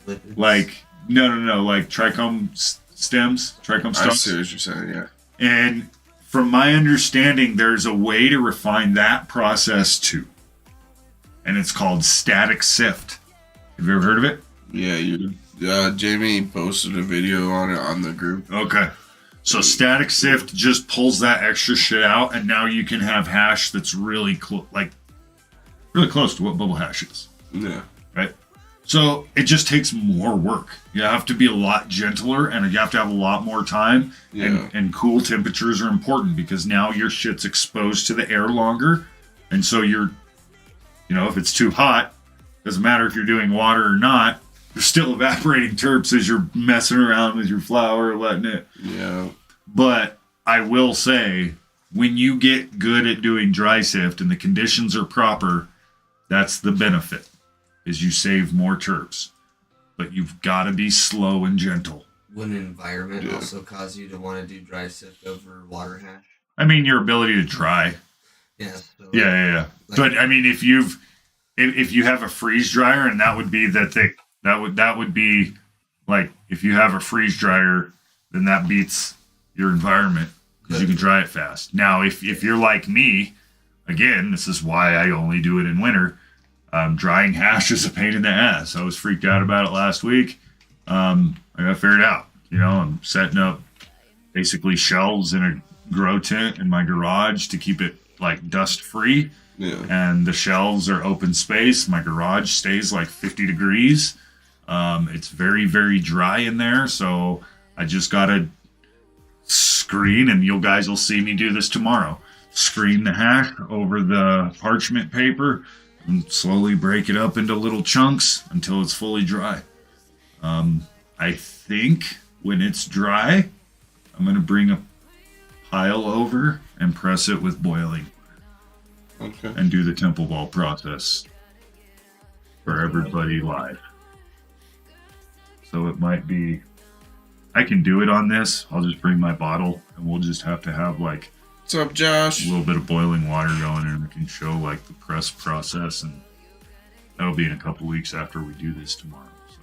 D: Lipids.
C: Like like trichome stems, trichome
B: I
C: stalks.
B: see what you're saying. Yeah.
C: And from my understanding, there's a way to refine that process too, and it's called static sift. Have you ever heard of it?
B: Yeah. Jamie posted a video on it on the group.
C: Okay. So static sift just pulls that extra shit out, and now you can have hash that's really really close to what bubble hash is.
B: Yeah.
C: Right? So it just takes more work. You have to be a lot gentler, and you have to have a lot more time.
B: Yeah.
C: And cool temperatures are important because now your shit's exposed to the air longer. And so if it's too hot, doesn't matter if you're doing water or not, you're still evaporating terps as you're messing around with your flower, letting it.
B: Yeah.
C: But I will say, when you get good at doing dry sift and the conditions are proper, that's the benefit, is you save more terps. But you've got to be slow and gentle.
D: Would an environment also cause you to want to do dry sift over water hash?
C: I mean, your ability to dry.
D: Yeah. So
C: Yeah. But I mean, if you have a freeze dryer, and that would be that would be like, if you have a freeze dryer, then that beats your environment because you can dry it fast. Now, if you're like me, again, this is why I only do it in winter. Drying hash is a pain in the ass. I was freaked out about it last week. I got it figured out. I'm setting up basically shelves in a grow tent in my garage to keep it like dust free.
B: Yeah.
C: And the shelves are open space. My garage stays like 50 degrees. It's very, very dry in there. So I just got to screen, and you guys will see me do this tomorrow. Screen the hash over the parchment paper and slowly break it up into little chunks until it's fully dry. I think when it's dry, I'm going to bring a pile over and press it with boiling.
B: Okay.
C: And do the temple ball process for everybody live. So it might be, I can do it on this. I'll just bring my bottle, and we'll just have to have like
B: What's up, Josh?
C: a little bit of boiling water going, and we can show like the press process, and that'll be in a couple weeks after we do this tomorrow. So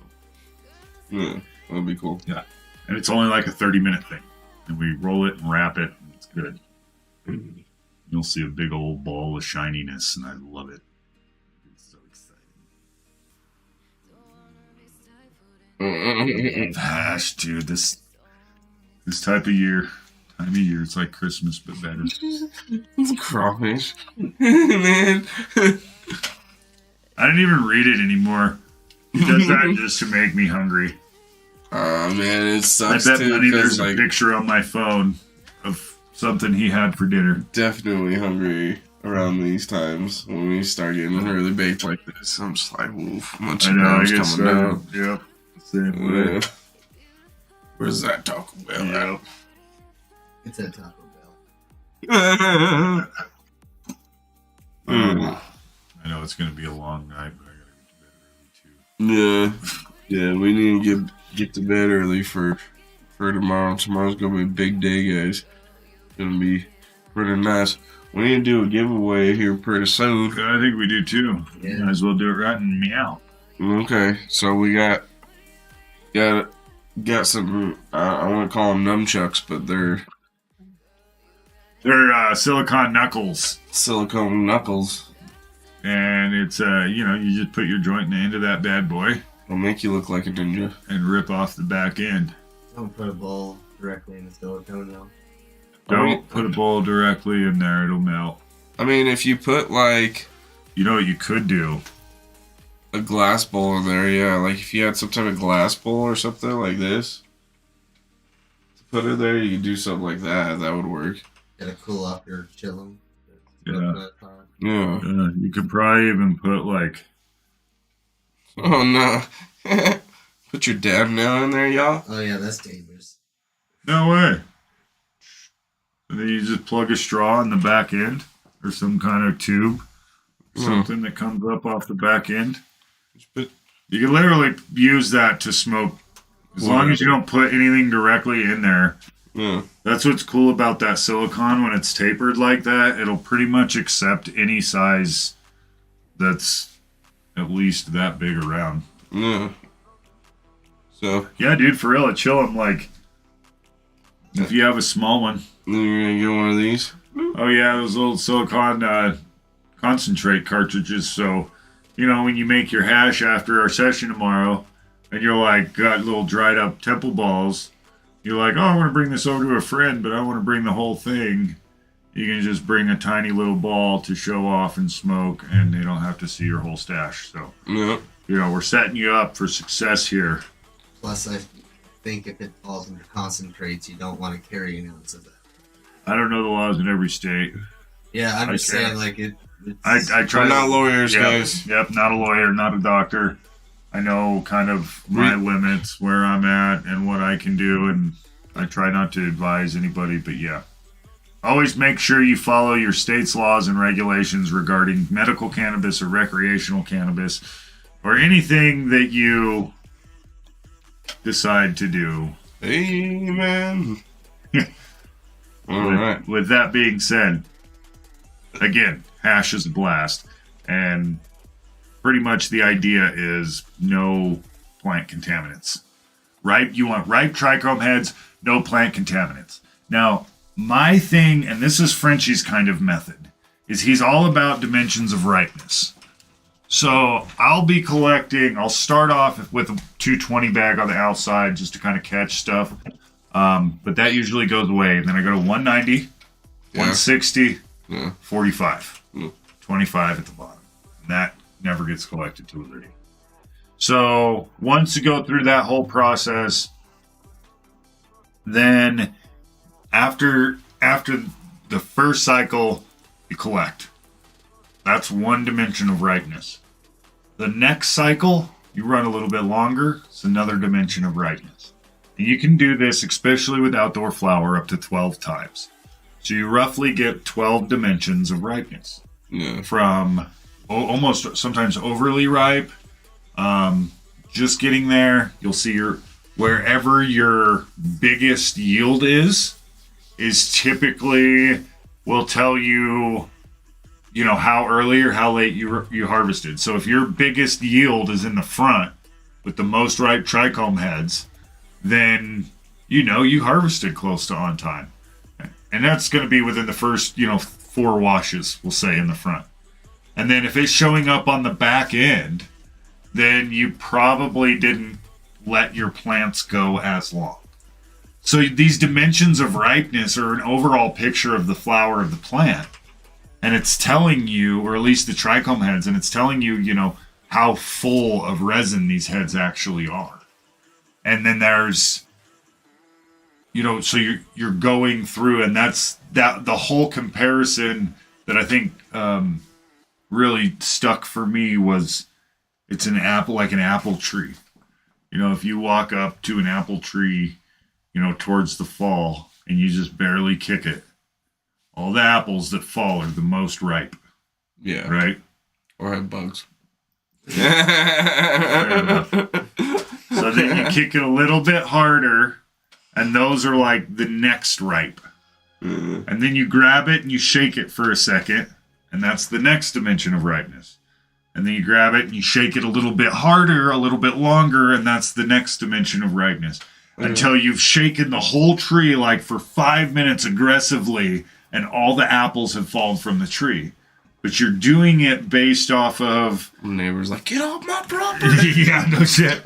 B: Yeah, that'll be cool.
C: yeah, and it's only like a 30-minute thing, and we roll it and wrap it, and it's good. You'll see a big old ball of shininess, and I love it. It's so exciting. Gosh, dude, this time of year, it's like Christmas, but better.
B: Crawfish. Man.
C: I didn't even read it anymore. It does that just to make me hungry.
B: Oh, man, it
C: I
B: sucks
C: bet
B: too.
C: Buddy,
B: 'Cause,
C: there's a picture on my phone of something he had for dinner.
B: definitely hungry around these times when we start getting really baked like this. I'm just like, oof, much
C: I know, I
B: is
C: guess
B: coming down.
C: Yep. Same way.
B: Yeah. Where's that Taco Bell at?
C: Yep.
D: it's at Taco Bell.
B: Mm.
C: I know it's going to be a long night, but I got to go to bed early too.
B: Yeah, yeah. We need to get to bed early for tomorrow. Tomorrow's gonna be a big day, guys. It's gonna be pretty nice. We need to do a giveaway here pretty soon.
C: I think we do too.
D: Yeah.
C: Might as well do it right in meow.
B: Okay, so we got some. I want to call them nunchucks, but they're
C: They're silicone knuckles.
B: silicone knuckles.
C: And it's, you just put your joint in the end of that bad boy
B: They'll make you look like a ninja.
C: and rip off the back end.
D: Don't put a ball directly in the silicone though.
C: Don't put a bowl directly in there, it'll melt.
B: I mean, if you put like
C: You know what you could do?
B: a glass bowl in there, yeah, like if you had some type of glass bowl or something like this, to put it there, you could do something like that. That would work.
D: Gotta cool off your chillum.
C: Yeah.
B: Yeah.
C: You could probably even put like,
B: Oh no. Put your dab nail in there, y'all.
D: Oh yeah, that's dangerous.
C: no way. And then you just plug a straw in the back end or some kind of tube, something that comes up off the back end.
B: But
C: You can literally use that to smoke as long as you don't put anything directly in there.
B: yeah.
C: That's what's cool about that silicone. When it's tapered like that, it'll pretty much accept any size that's at least that big around.
B: Yeah. So
C: Yeah, dude, for real, chill them. Like, if you have a small one.
B: then you're gonna get one of these.
C: Oh, yeah, those little silicone concentrate cartridges. So, when you make your hash after our session tomorrow, and you're like, got little dried up temple balls, you're like, oh, I want to bring this over to a friend, but I want to bring the whole thing. You can just bring a tiny little ball to show off and smoke, and they don't have to see your whole stash. So,
B: Yeah.
C: we're setting you up for success here.
D: Plus, I think if it falls into concentrates, you don't want to carry an ounce of it.
C: I don't know the laws in every state.
D: Yeah, I'm
C: I
D: just
C: can't.
D: saying, like it.
C: I try.
B: We're not lawyers,
C: Yep,
B: guys.
C: Yep, not a lawyer, not a doctor. I know kind of my limits, where I'm at, and what I can do, and I try not to advise anybody. But yeah, always make sure you follow your state's laws and regulations regarding medical cannabis or recreational cannabis, or anything that you decide to do.
B: Amen. All right.
C: With that being said, again, hash is a blast, and pretty much the idea is no plant contaminants. You want ripe trichome heads, no plant contaminants. Now, my thing, and this is Frenchie's kind of method, is he's all about dimensions of ripeness. So I'll start off with a 220 bag on the outside just to kind of catch stuff. But that usually goes away. And then I go to 190, 160, 45, 25 at the bottom. And that never gets collected till we're ready. So once you go through that whole process, then after the first cycle, you collect. That's one dimension of ripeness. The next cycle, you run a little bit longer. It's another dimension of ripeness. And you can do this, especially with outdoor flower, up to 12 times. So you roughly get 12 dimensions of ripeness.
B: Yeah.
C: From almost sometimes overly ripe, just getting there. You'll see wherever your biggest yield is typically will tell you, how early or how late you harvested. So if your biggest yield is in the front with the most ripe trichome heads, then you harvested close to on time. And that's going to be within the first, 4 washes, we'll say, in the front. And then if it's showing up on the back end, then you probably didn't let your plants go as long. So these dimensions of ripeness are an overall picture of the flower of the plant. And it's telling you, or at least the trichome heads, and it's telling you, how full of resin these heads actually are. And then there's, so you're going through, and that's the whole comparison that I think really stuck for me was, it's an apple, like an apple tree. If you walk up to an apple tree, towards the fall, and you just barely kick it, all the apples that fall are the most ripe.
B: Yeah.
C: Right?
B: Or have bugs.
C: Fair enough. So then you kick it a little bit harder, and those are like the next ripe. And then you grab it and you shake it for a second, and that's the next dimension of ripeness. And then you grab it and you shake it a little bit harder, a little bit longer, and that's the next dimension of ripeness. Until you've shaken the whole tree like for 5 minutes aggressively, and all the apples have fallen from the tree. But you're doing it based off of...
B: Neighbor's like, get off my property!
C: Yeah, no shit.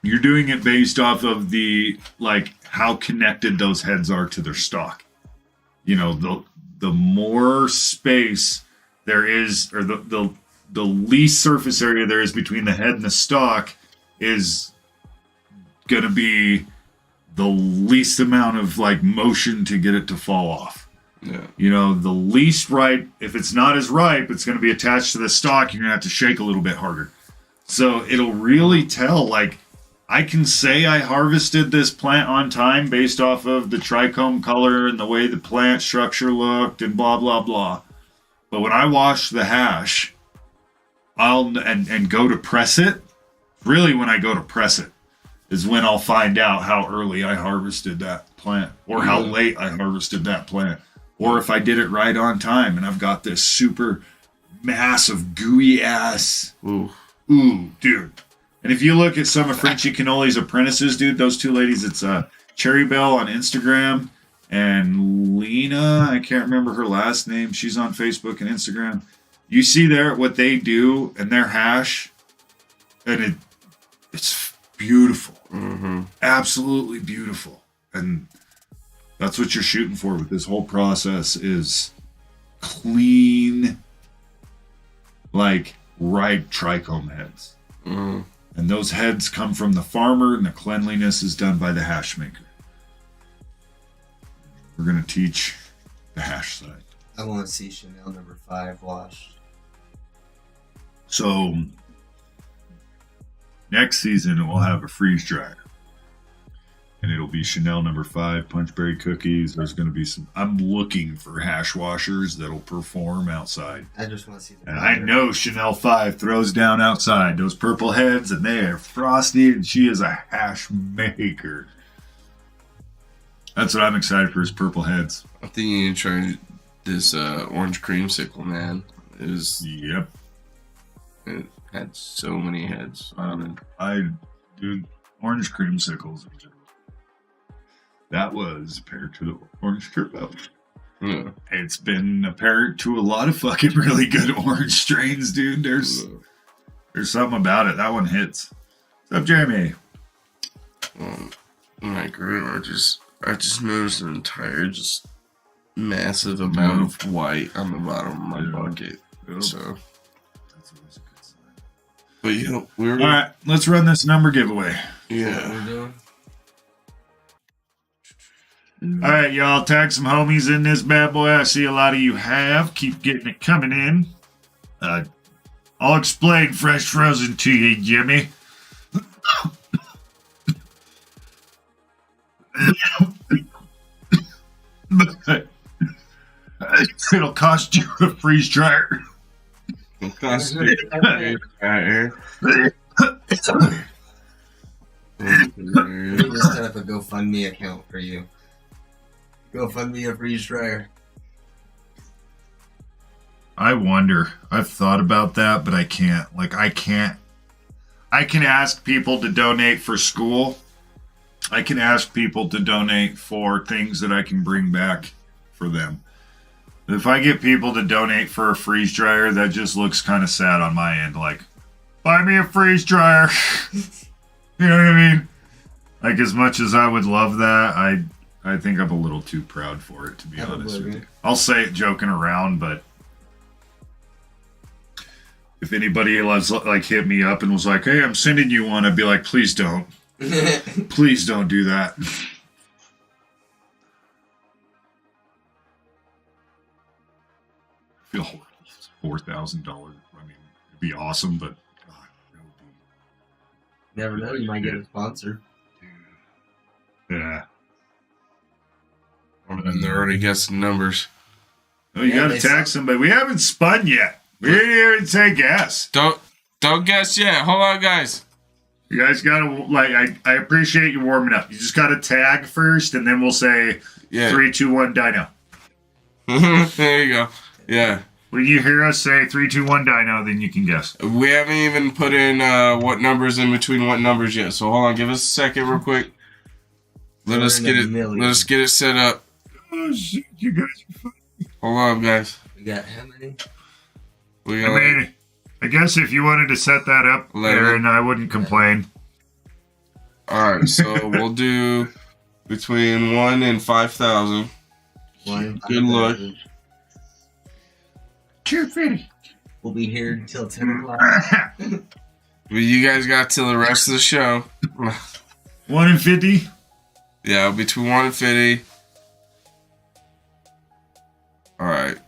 C: You're doing it based off of the, like, how connected those heads are to their stalk. You know, the more space there is, or the least surface area there is between the head and the stalk is going to be the least amount of, like, motion to get it to fall off.
B: Yeah.
C: You know, the least ripe, if it's not as ripe, it's going to be attached to the stalk. You're going to have to shake a little bit harder. So it'll really tell, like, I can say I harvested this plant on time based off of the trichome color and the way the plant structure looked and blah, blah, blah. But when I wash the hash, and go to press it, really when I go to press it is when I'll find out how early I harvested that plant or how late I harvested that plant. Or if I did it right on time and I've got this super massive gooey ass. Ooh, dude. And if you look at some of Frenchie Cannoli's apprentices, dude, those two ladies, it's Cherry Bell on Instagram and Lena, I can't remember her last name. She's on Facebook and Instagram. You see there what they do and their hash, and it's beautiful. Mm-hmm. Absolutely beautiful. And that's what you're shooting for with this whole process is clean, like, ripe trichome heads. Mm. And those heads come from the farmer, and the cleanliness is done by the hash maker. We're going to teach the hash side.
D: I want to see Chanel number 5 washed.
C: So, next season, we'll have a freeze dryer. And it'll be Chanel number 5 punchberry cookies. There's going to be some. I'm looking for hash washers that'll perform outside.
D: I just want to see.
C: And I know Chanel 5 throws down outside those purple heads, and they are frosty, and she is a hash maker. That's what I'm excited for is purple heads.
B: I think you need to try this orange creamsicle, man.
C: Yep.
B: It had so many heads.
C: Dude, orange creamsicles. That was a parent to the orange turbo. Yeah. It's been a parent to a lot of fucking really good orange strains, dude. There's something about it. That one hits. What's up, Jeremy?
B: When I grew, I just noticed an entire massive amount of white on the bottom of my bucket. Yep. So
C: that's always a good sign.
B: But yeah,
C: all right. Let's run this number giveaway.
B: Yeah.
D: What we're doing?
C: All right, y'all. Tag some homies in this bad boy. I see a lot of you have. Keep getting it coming in. I'll explain fresh frozen to you, Jimmy. It'll cost you a freeze dryer.
B: It'll cost you a freeze dryer.
D: We just set up a GoFundMe account for you. GoFundMe a freeze dryer.
C: I wonder. I've thought about that, but I can't. I can ask people to donate for school. I can ask people to donate for things that I can bring back for them. If I get people to donate for a freeze dryer, that just looks kind of sad on my end. Like, buy me a freeze dryer. You know what I mean? Like, as much as I would love that, I think I'm a little too proud for it, to be honest with you. I'll say it joking around, but if anybody hit me up and was like, hey, I'm sending you one, I'd be like, please don't. Please don't do that. I feel horrible. $4,000. I mean, it'd be awesome, but God, that would be...
D: Never know, you might get a sponsor.
C: Yeah.
B: And they're already guessing numbers.
C: Oh, you gotta tag somebody. We haven't spun yet. We didn't even say guess.
B: Don't Don't guess yet. Hold on, guys.
C: You guys gotta I appreciate you warming up. You just gotta tag first, and then we'll say 3, 2, 1, Dino.
B: There you go. Yeah.
C: When you hear us say 3, 2, 1, Dino, then you can guess.
B: We haven't even put in what numbers in between what numbers yet. So hold on, give us a second, real quick. Let us get it set up.
C: Oh shit, you guys are funny.
B: Hold on, guys.
D: We got how many?
C: I guess if you wanted to set that up,
B: 11.
C: Aaron, I wouldn't complain.
B: All right, so we'll do between 1 and 5,000. Good luck.
C: 250.
D: We'll be here until 10 o'clock.
B: Well, you guys got till the rest of the show.
C: 1 and 50.
B: Yeah, between 1 and 50. All right.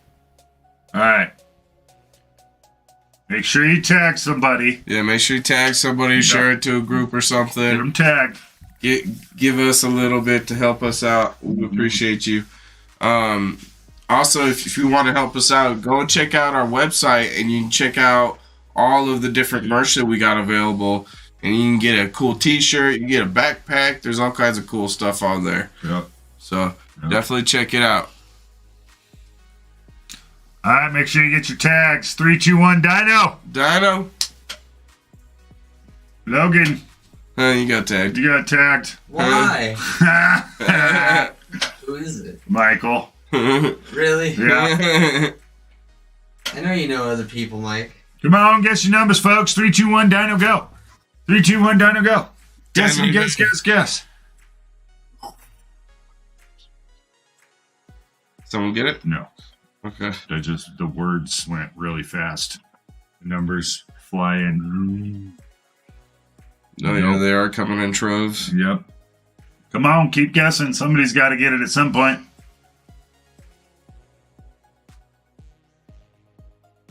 C: Make sure you tag somebody.
B: Yeah, make sure you tag somebody, share it to a group or
C: Get
B: something.
C: them tagged.
B: Give us a little bit to help us out. We appreciate you. Also, if you want to help us out, go and check out our website, and you can check out all of the different merch that we got available. And you can get a cool T-shirt, you can get a backpack. There's all kinds of cool stuff on there.
C: Yep.
B: So definitely check it out.
C: All right, make sure you get your tags. 3, 2, 1, Dino.
B: Dino,
C: Logan,
B: you got tagged.
C: you got tagged.
D: Why? Who is it?
C: Michael.
D: Really?
C: Yeah.
D: I know you know other people, Mike.
C: Come on, guess your numbers, folks. 3, 2, 1, Dino, go. 3, 2, 1, Dino, go. Guess, guess.
B: Someone get it?
C: No.
B: Okay.
C: The words went really fast. The numbers fly in.
B: No, yeah, they are coming in troves.
C: Yep. Come on, keep guessing. Somebody's got to get it at some point.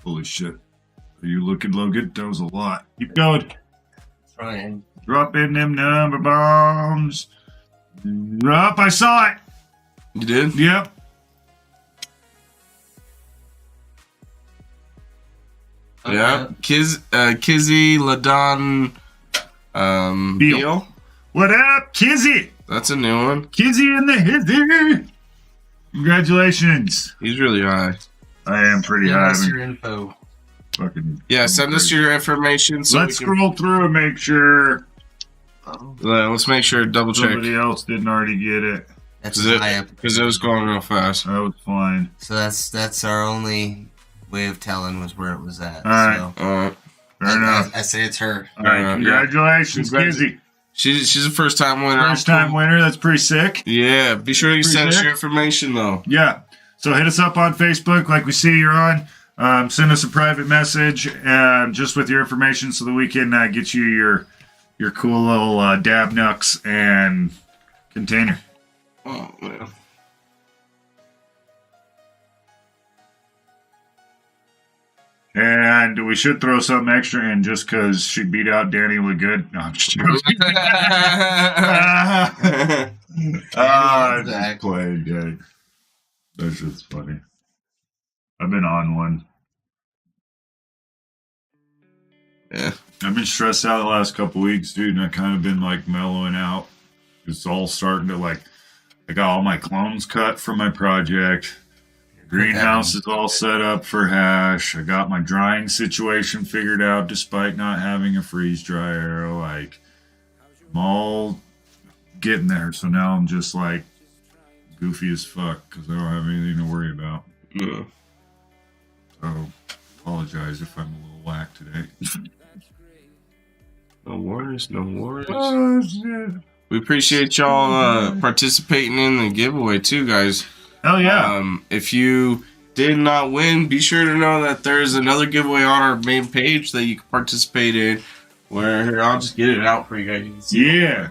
C: Holy shit. Are you looking, Logan? That was a lot. Keep going.
D: Trying.
C: Drop in them number bombs. Up, I saw it.
B: You did?
C: Yep.
B: Yeah. Kizzy Ladon Beal.
C: What up, Kizzy?
B: That's a new one.
C: Kizzy in the hizzy. Congratulations.
B: He's really high.
C: I am pretty
D: Give
C: high.
D: us your info.
C: Fucking
B: Yeah, send us your information. So
C: Let's scroll through and make sure
B: let's make sure double check
C: somebody else didn't already get it.
D: That's high up.
B: because it was going real fast.
C: That was fine.
D: So that's our only way of telling was where it was at.
C: All right.
D: So
C: Fair enough.
D: I say it's her.
C: All right. Congratulations,
B: Yeah.
C: Kizzy.
B: She's a first time winner.
C: First time winner. That's pretty sick.
B: Yeah, be sure you send us
C: sick.
B: your information though.
C: Yeah. So hit us up on Facebook, like we see you're on. Send us a private message just with your information so that we can get you your cool little dab nucks and container.
B: Oh man.
C: And we should throw something extra in just because she beat out Danny LeGood. No, I'm just joking. Just playing, Danny. That's just funny. I've been on one.
B: Yeah.
C: I've been stressed out the last couple weeks, dude, and I've kind of been like mellowing out. It's all starting to I got all my clones cut from my project. Greenhouse is all set up for hash. I got my drying situation figured out despite not having a freeze dryer. I'm all getting there. So now I'm just goofy as fuck because I don't have anything to worry about.
B: Yeah.
C: So apologize if I'm a little whack today.
B: No worries, no worries.
C: Oh, shit.
B: We appreciate y'all participating in the giveaway too, guys.
C: Hell yeah.
B: If you did not win, be sure to know that there's another giveaway on our main page that you can participate in. Where here, I'll just get it out for you guys. You can see.
C: Yeah.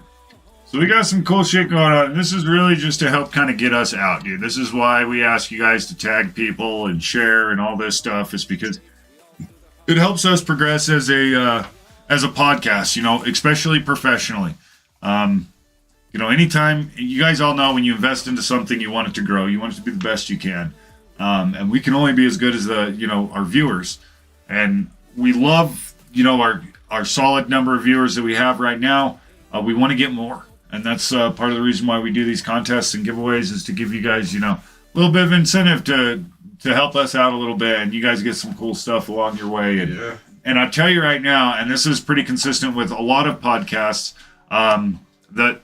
C: So we got some cool shit going on. This is really just to help kind of get us out, dude. This is why we ask you guys to tag people and share and all this stuff. Is because it helps us progress as a podcast, especially professionally. Anytime, you guys all know when you invest into something, you want it to grow. You want it to be the best you can. And we can only be as good as our viewers. And we love our solid number of viewers that we have right now. We want to get more, and that's part of the reason why we do these contests and giveaways, is to give you guys, a little bit of incentive to help us out a little bit, and you guys get some cool stuff along your way. And I tell you right now, and this is pretty consistent with a lot of podcasts, that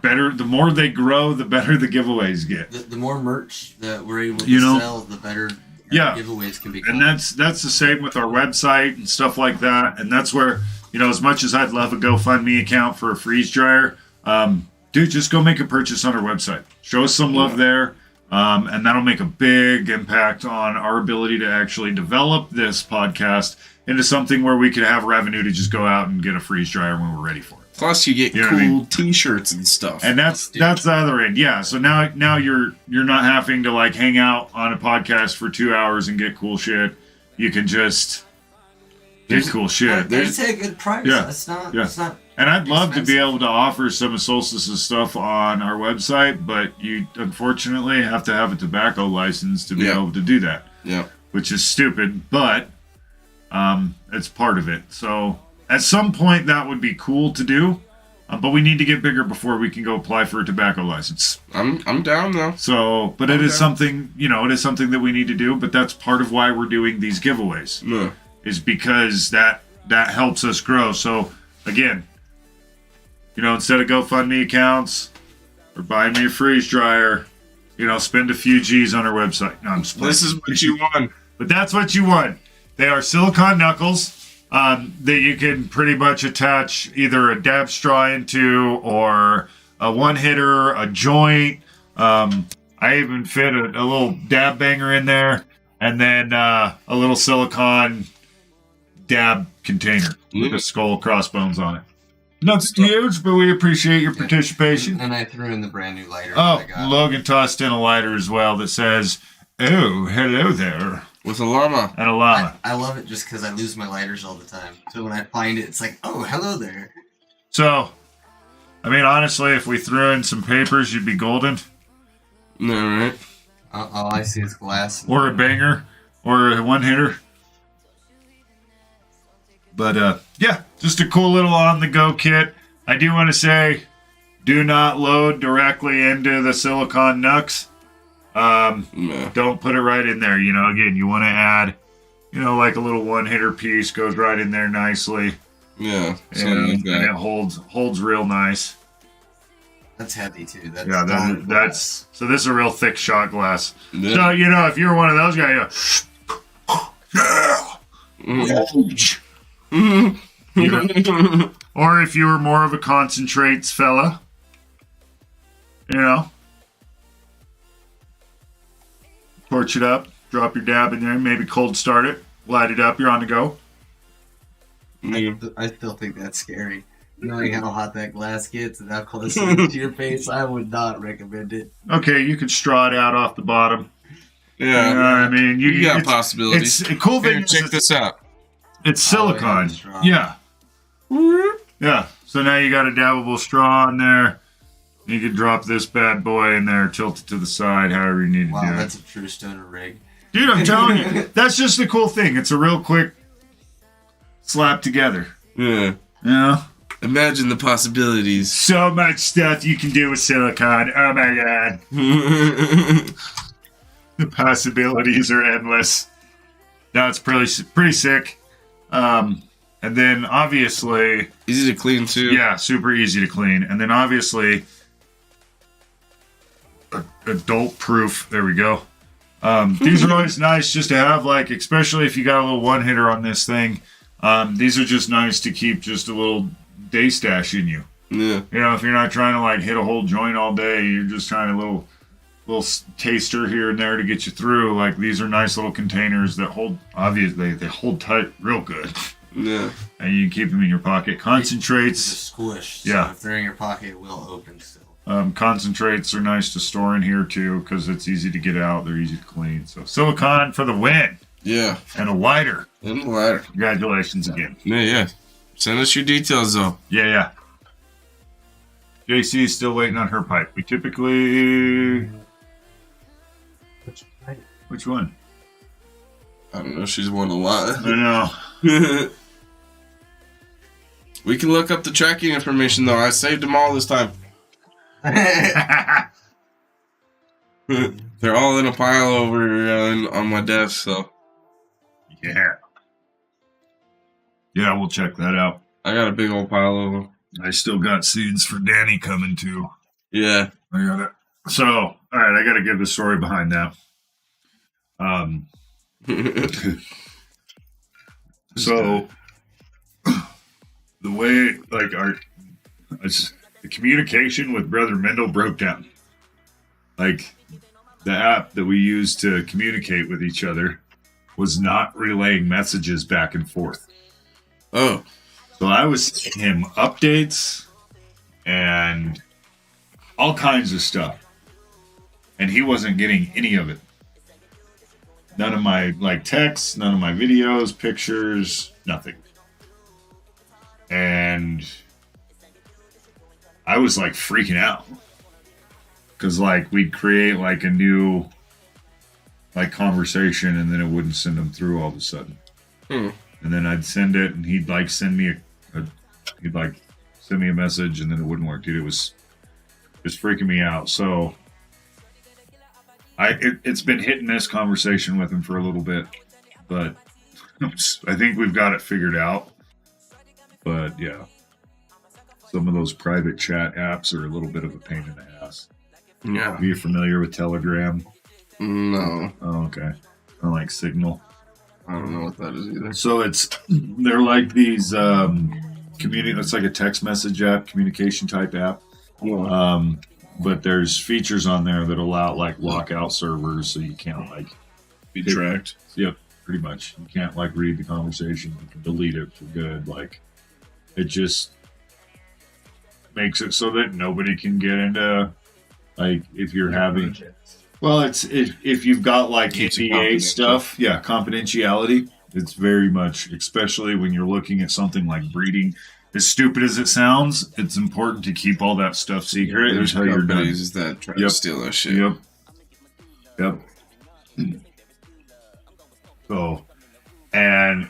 C: the more they grow, the better the giveaways get.
D: The more merch that we're able to sell, the better giveaways can become.
C: And that's the same with our website and stuff like that. And that's where, as much as I'd love a GoFundMe account for a freeze dryer, dude, just go make a purchase on our website. Show us some love there. And that'll make a big impact on our ability to actually develop this podcast into something where we could have revenue to just go out and get a freeze dryer when we're ready for it.
B: Plus, you get cool T-shirts and stuff.
C: And that's the other end. Yeah. So now you're not having to like hang out on a podcast for 2 hours and get cool shit. You can just get cool shit.
D: They take a good price.
C: Yeah.
D: It's not.
C: And I'd love to be
D: expensive.
C: able to offer some of Solstice's stuff on our website, but you unfortunately have to have a tobacco license to be able to do that.
B: Yeah.
C: Which is stupid, but it's part of it. So at some point that would be cool to do, but we need to get bigger before we can go apply for a tobacco license.
B: I'm down though.
C: So, but it is something, it is something that we need to do, but that's part of why we're doing these giveaways.
B: Yeah.
C: Is because that helps us grow. So again, instead of GoFundMe accounts or buying me a freeze dryer, spend a few G's on our website. No, I'm just playing.
B: This is what you want.
C: But that's what you want. They are silicone knuckles that you can pretty much attach either a dab straw into or a one hitter, a joint. I even fit a little dab banger in there, and then a little silicone dab container with a skull crossbones on it. Nothing huge, but we appreciate your participation.
D: And I threw in the brand new lighter.
C: Oh, Logan tossed in a lighter as well that says, "Oh, hello there."
B: With a llama.
C: And a llama.
D: I love it just because I lose my lighters all the time. So when I find it, it's like, oh, hello there.
C: So, honestly, if we threw in some papers, you'd be golden.
B: No, right?
D: All I see is glass.
C: Or a banger. Or a one-hitter. But, yeah, just a cool little on-the-go kit. I do want to say, do not load directly into the silicone knucks. Don't put it right in there. Again, you want to add, like a little one-hitter piece goes right in there nicely.
B: Yeah,
C: And,
B: like that.
C: and it holds real nice.
D: That's heavy, too.
C: That's so this is a real thick shot glass.
B: Yeah.
C: So, if you're one of those guys, or if you were more of a concentrates fella, torch it up, drop your dab in there, maybe cold start it, light it up, you're on the go.
D: I still think that's scary. Knowing how hot that glass gets and how close it is to your face, I would not recommend it.
C: Okay, you can straw it out off the bottom.
B: Yeah.
C: You know what I mean?
B: You got possibilities.
C: It's a cool thing.
B: Here, check this out.
C: It's silicone. Yeah. Yeah. So now you got a dabbable straw in there. You can drop this bad boy in there, tilt it to the side, however you need to do
D: Wow,
C: it.
D: that's a true stoner rig.
C: Dude, I'm telling you, that's just the cool thing. It's a real quick slap together.
B: Yeah. Imagine the possibilities.
C: So much stuff you can do with silicone. Oh my god. The possibilities are endless. That's pretty sick. And then obviously,
B: Easy to clean too.
C: yeah, super easy to clean. And then obviously, adult proof. There we go. These are always nice just to have, like, especially if you got a little one hitter on this thing. These are just nice to keep just a little day stash in you.
B: Yeah.
C: If you're not trying to like hit a whole joint all day, you're just trying a little taster here and there to get you through. Like, these are nice little containers that hold, obviously they hold tight real good.
B: Yeah.
C: And you can keep them in your pocket. Concentrates.
D: It's a squish. So
C: Yeah.
D: if they're in your pocket, it will open still.
C: Concentrates are nice to store in here too because it's easy to get out. They're easy to clean. So silicone for the win.
B: Yeah.
C: And a lighter.
B: And the ladder.
C: Congratulations again.
B: Yeah. Send us your details though.
C: Yeah. JC is still waiting on her pipe. We typically... Which one?
B: I don't know. She's won a lot.
C: I know.
B: We can look up the tracking information, though. I saved them all this time. They're all in a pile over on my desk, so.
C: Yeah. Yeah, we'll check that out.
B: I got a big old pile of them.
C: I still got seeds for Danny coming too.
B: Yeah.
C: I got it. So, all right, I got to give the story behind that. So, the way, like, the communication with Brother Mendel broke down. Like, the app that we use to communicate with each other was not relaying messages back and forth.
B: Oh.
C: So I was sending him updates and all kinds of stuff. And he wasn't getting any of it. None of my texts, none of my videos, pictures, nothing. And I was freaking out. Cause we'd create a new conversation and then it wouldn't send them through all of a sudden. And then I'd send it and he'd send me send me a message and then it wouldn't work, dude. It was just freaking me out. So it's been hit and miss conversation with him for a little bit, but I think we've got it figured out. But yeah, some of those private chat apps are a little bit of a pain in the ass.
B: Yeah.
C: Are you familiar with Telegram?
B: No.
C: Oh, okay. I like Signal.
B: I don't know what that is either.
C: So they're like these it's like a text message app, communication type app.
B: Yeah.
C: But there's features on there that allow lockout servers, so you can't
B: be tracked.
C: Yep, pretty much. You can't read the conversation. You can delete it for good. It just makes it so that nobody can get into if you're having. Well, it's if you've got NDA stuff, yeah, confidentiality. It's very much, especially when you're looking at something like breeding. As stupid as it sounds, it's important to keep all that stuff secret.
B: There's
C: until you're done.
B: companies that try to steal that shit.
C: Yep. So, and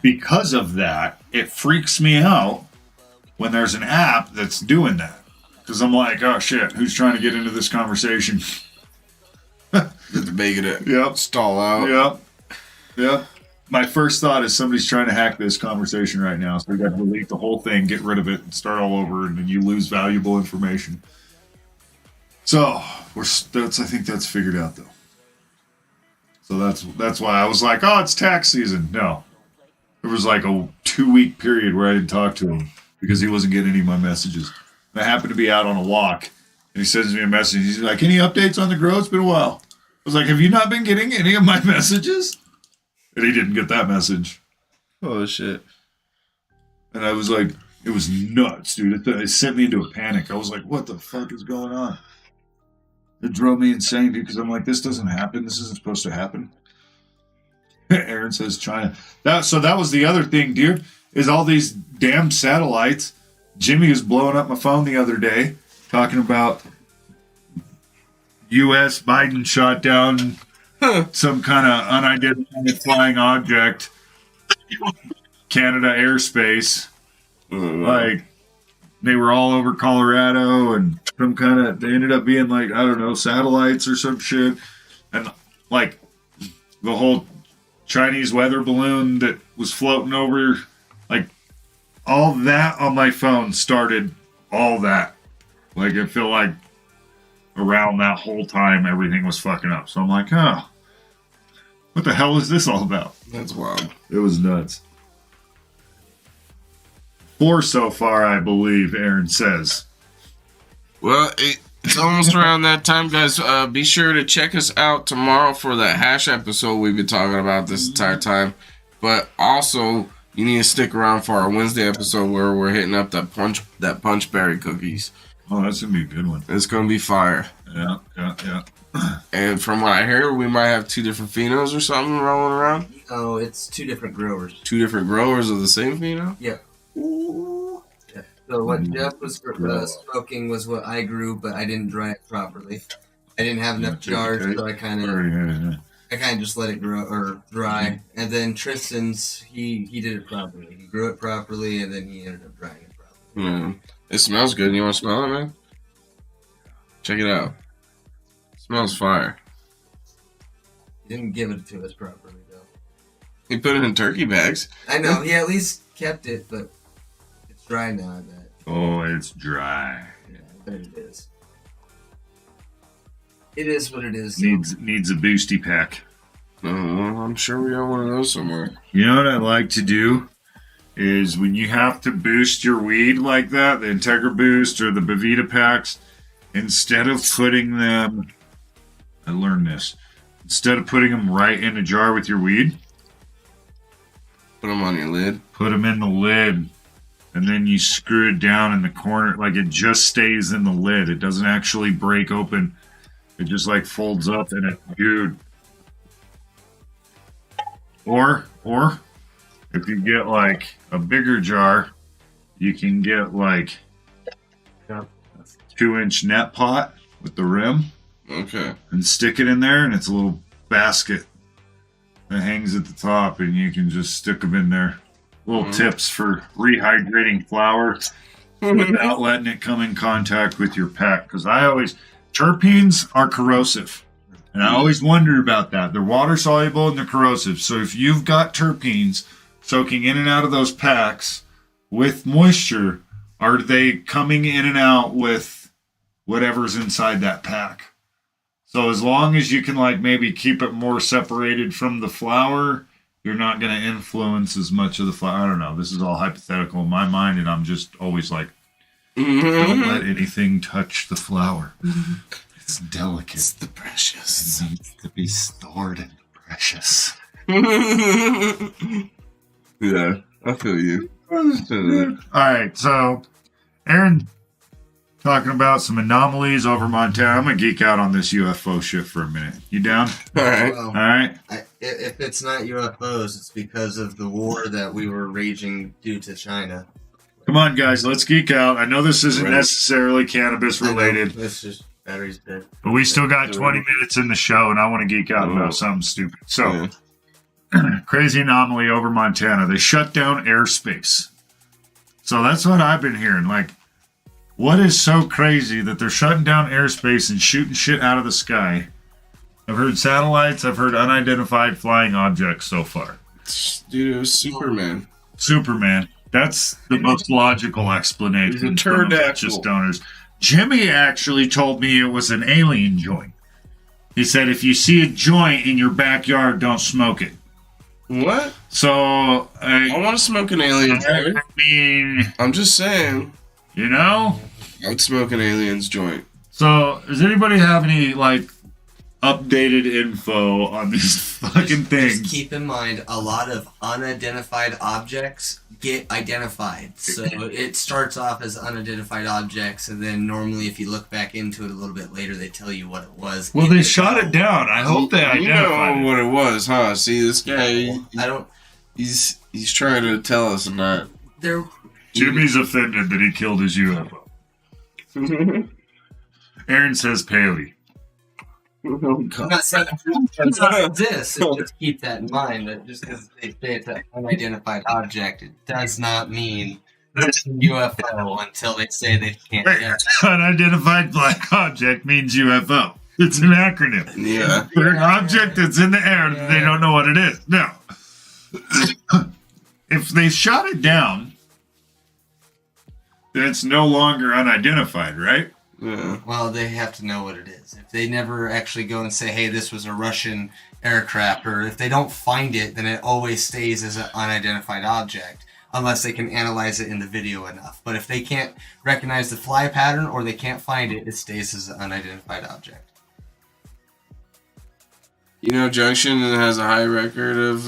C: because of that, it freaks me out when there's an app that's doing that. Because I'm like, oh shit, who's trying to get into this conversation?
B: Just making it
C: Yep.
B: stall out.
C: Yep. My first thought is somebody's trying to hack this conversation right now. So we got to delete the whole thing, get rid of it, and start all over, and then you lose valuable information. So I think that's figured out though. So that's why I was like, oh, it's tax season. No, there was a 2-week period where I didn't talk to him because he wasn't getting any of my messages. And I happened to be out on a walk, and he sends me a message. He's like, any updates on the grow? It's been a while. I was like, have you not been getting any of my messages? And he didn't get that message.
B: Oh, shit.
C: And I was like, it was nuts, dude. It sent me into a panic. I was like, what the fuck is going on? It drove me insane, dude, because I'm like, this doesn't happen. This isn't supposed to happen. Aaron says China. So that was the other thing, dude, is all these damn satellites. Jimmy was blowing up my phone the other day talking about U.S. Biden shot down some kind of unidentified flying object, Canada airspace. They were all over Colorado and they ended up being I don't know, satellites or some shit. And the whole Chinese weather balloon that was floating over, all that on my phone started all that. It felt like around that whole time everything was fucking up. So I'm like, oh, what the hell is this all about?
B: That's wild.
C: It was nuts. 4 so far, I believe, Aaron says.
B: Well, it's almost around that time, guys. Be sure to check us out tomorrow for the hash episode we've been talking about this entire time. But also, you need to stick around for our Wednesday episode where we're hitting up that punch berry cookies.
C: Oh, that's going to be a good one.
B: It's going to be fire.
C: Yeah.
B: And from what I hear, we might have 2 different phenos or something rolling around.
D: Oh, it's 2 different growers.
B: 2 different growers of the same pheno?
D: Yeah. Ooh. Yeah. So what Jeff was smoking was what I grew, but I didn't dry it properly. I didn't have enough jars, so I kind I kind of just let it grow or dry, and then Tristan's he did it properly. He grew it properly, and then he ended up drying it properly.
B: It smells good. You want to smell it, man? Check it out. It smells fire.
D: He didn't give it to us properly though.
B: He put it in turkey bags.
D: I know. He at least kept it, but it's dry now. I bet.
C: Oh, it's dry.
D: Yeah, I bet it is. It is what it is.
C: Needs a boosty pack.
B: Oh, I'm sure we got one of those somewhere.
C: You know what I like to do is when you have to boost your weed like that, the Integra Boost or the Bavita packs, instead of putting them, I learned this, instead of putting them right in a jar with your weed,
B: Put them on your lid.
C: put them in the lid, and then you screw it down in the corner, like it just stays in the lid. It doesn't actually break open. It just like folds up in it, dude. Or if you get like a bigger jar, you can get like a 2-inch net pot with the rim
B: Okay.
C: and stick it in there, and it's a little basket that hangs at the top, and you can just stick them in there. Little tips for rehydrating flour without letting it come in contact with your pack. Because terpenes are corrosive. And I always wonder about that. They're water soluble and they're corrosive. So if you've got terpenes soaking in and out of those packs with moisture, are they coming in and out with whatever's inside that pack? So as long as you can like maybe keep it more separated from the flour, you're not going to influence as much of the flour. I don't know. This is all hypothetical in my mind, and I'm just always like, don't let anything touch the flour. It's delicate.
B: It's the precious.
C: It needs to be stored in the precious.
B: Yeah, I feel you.
C: All right, so Aaron talking about some anomalies over Montana. I'm gonna geek out on this UFO shit for a minute. You down?
B: All right.
D: Well,
C: All right.
D: if it's not UFOs, it's because of the war that we were raging due to China.
C: Come on, guys, let's geek out. I know this isn't
B: Right.
C: necessarily cannabis related,
D: It's just batteries dead.
C: but we still got 20 minutes in the show, and I want to geek out about something stupid. So, crazy anomaly over Montana. They shut down airspace. So that's what I've been hearing. Like, what is so crazy that they're shutting down airspace and shooting shit out of the sky? I've heard satellites. I've heard unidentified flying objects so far.
B: Dude, it was Superman.
C: Superman. That's the most logical explanation.
B: He's a
C: from
B: pterodactyl.
C: just donors. Jimmy actually told me it was an alien joint. He said, if you see a joint in your backyard, don't smoke it.
B: What?
C: So,
B: I want to smoke an alien joint.
C: I mean,
B: I'm just saying.
C: you know?
B: I'd smoke an alien's joint.
C: So, does anybody have any, like, updated info on these fucking things?
D: Just keep in mind, a lot of unidentified objects get identified. So it starts off as unidentified objects, and then normally if you look back into it a little bit later, they tell you what it was.
C: Well, they shot it down. I hope they
B: You
C: identified
B: know
C: it.
B: what it was, huh? See, this guy,
D: I don't.
B: he's trying to tell us not.
D: There.
C: Jimmy's offended that he killed his UFO. Aaron says Paley.
D: I'm not saying it does not exist. Just keep that in mind. That just because they say it's an unidentified object, it does not mean it's a UFO until they say they can't.
C: Wait,
D: get it.
C: unidentified black object means UFO. It's an acronym.
B: Yeah.
C: For an object that's in the air that they don't know what it is. Now, if they shot it down, then it's no longer unidentified, right?
B: Yeah.
D: Well, they have to know what it is. If they never actually go and say, hey, this was a Russian aircraft, or if they don't find it, then it always stays as an unidentified object, unless they can analyze it in the video enough. But if they can't recognize the fly pattern or they can't find it, it stays as an unidentified object.
B: You know, Junction has a high record of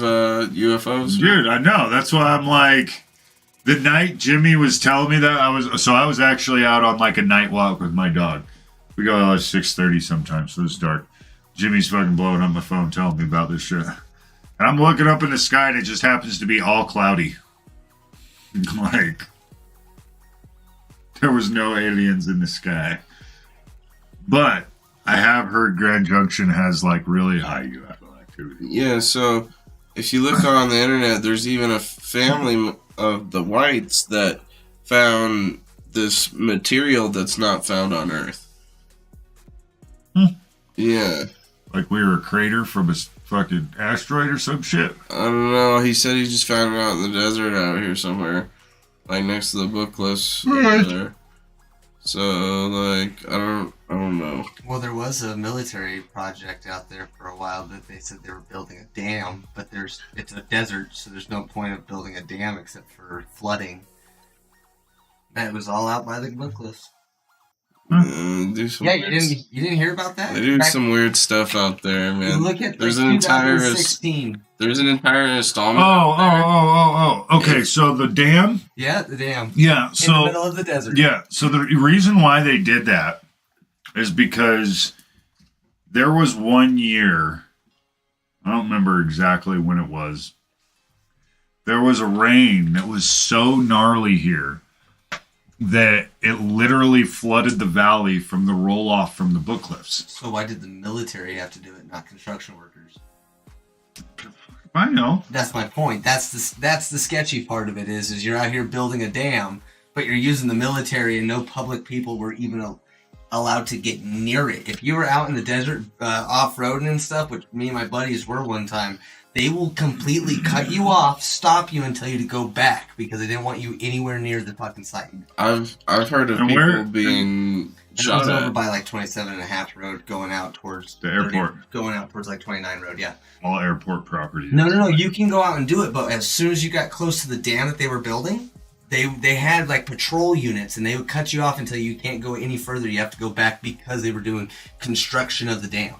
B: UFOs.
C: Dude, I know. That's why I'm like, the night Jimmy was telling me that, I was actually out on like a night walk with my dog. We go out at 6:30 sometimes, so it's dark. Jimmy's fucking blowing up my phone telling me about this shit. And I'm looking up in the sky and it just happens to be all cloudy. Like, there was no aliens in the sky. But I have heard Grand Junction has like really high UFO activity. activity.
B: Yeah, so if you look on the internet, there's even a family of the whites that found this material that's not found on Earth. Yeah.
C: Like we were a crater from a fucking asteroid or some shit.
B: I don't know. He said he just found it out in the desert out here somewhere. Like next to the book list over there. So, like, I don't know.
D: Well, there was a military project out there for a while that they said they were building a dam, but it's a desert, so there's no point of building a dam except for flooding. That was all out by the book list.
B: Do some
D: Yeah, you didn't hear about that?
B: They do some weird stuff out there, man.
D: Look at
B: there's an entire
D: 2016.
B: There's an entire installment.
C: Oh. Okay, so the dam.
D: Yeah, the dam.
C: Yeah, so
D: in the middle of the desert.
C: Yeah, so the reason why they did that is because there was 1 year. I don't remember exactly when it was. There was a rain that was so gnarly here that it literally flooded the valley from the roll-off from the book cliffs.
D: So why did the military have to do it, not construction workers?
C: I know.
D: That's my point. That's the sketchy part of it is you're out here building a dam, but you're using the military and no public people were even allowed to get near it. If you were out in the desert off-roading and stuff, which me and my buddies were one time, they will completely cut you off, stop you, and tell you to go back because they didn't want you anywhere near the fucking site.
B: I've heard of people being shot
D: was
B: at.
D: over by like 27.5 road going out towards
C: The airport.
D: going out towards like 29 road, yeah.
C: All airport property.
D: No, you can go out and do it, but as soon as you got close to the dam that they were building, they had like patrol units and they would cut you off until you can't go any further. You have to go back because they were doing construction of the dam.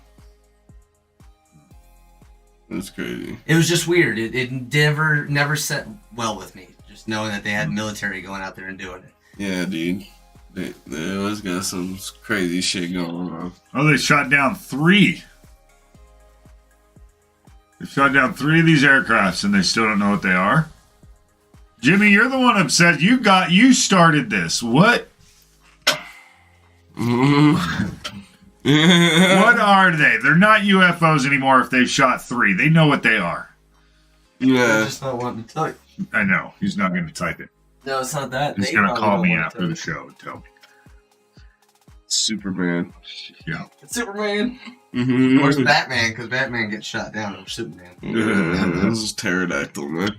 B: That's crazy.
D: It was just weird. It never set well with me, just knowing that they had military going out there and doing it.
B: Yeah, dude. They always got some crazy shit going on.
C: Oh, they shot down 3. They shot down 3 of these aircrafts and they still don't know what they are. Jimmy, you're the one upset. You started this. What? What are they? They're not UFOs anymore if they shot 3. They know what they are.
D: I
B: Yeah.
D: just not wanting to type.
C: I know. He's not going to type it.
D: No, it's not that.
C: He's
D: They
C: going to
D: probably
C: call
D: don't
C: me
D: wanna
C: after
D: type
C: the
D: it.
C: show and tell me.
B: Superman.
C: Yeah.
D: It's Superman.
B: Mm-hmm.
D: Or it's Batman, because Batman gets shot down over Superman.
B: This is pterodactyl, man.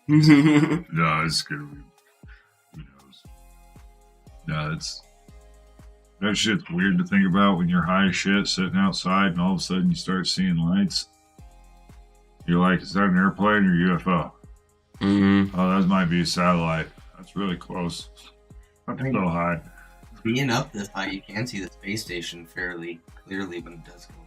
C: No, it's going to be. Who knows? No, it's. That shit's weird to think about when you're high as shit sitting outside and all of a sudden you start seeing lights. You're like, is that an airplane or UFO?
B: Mm-hmm.
C: Oh, that might be a satellite. That's really close. That's so high.
D: Being up this high, you can see the space station fairly clearly when it does go over.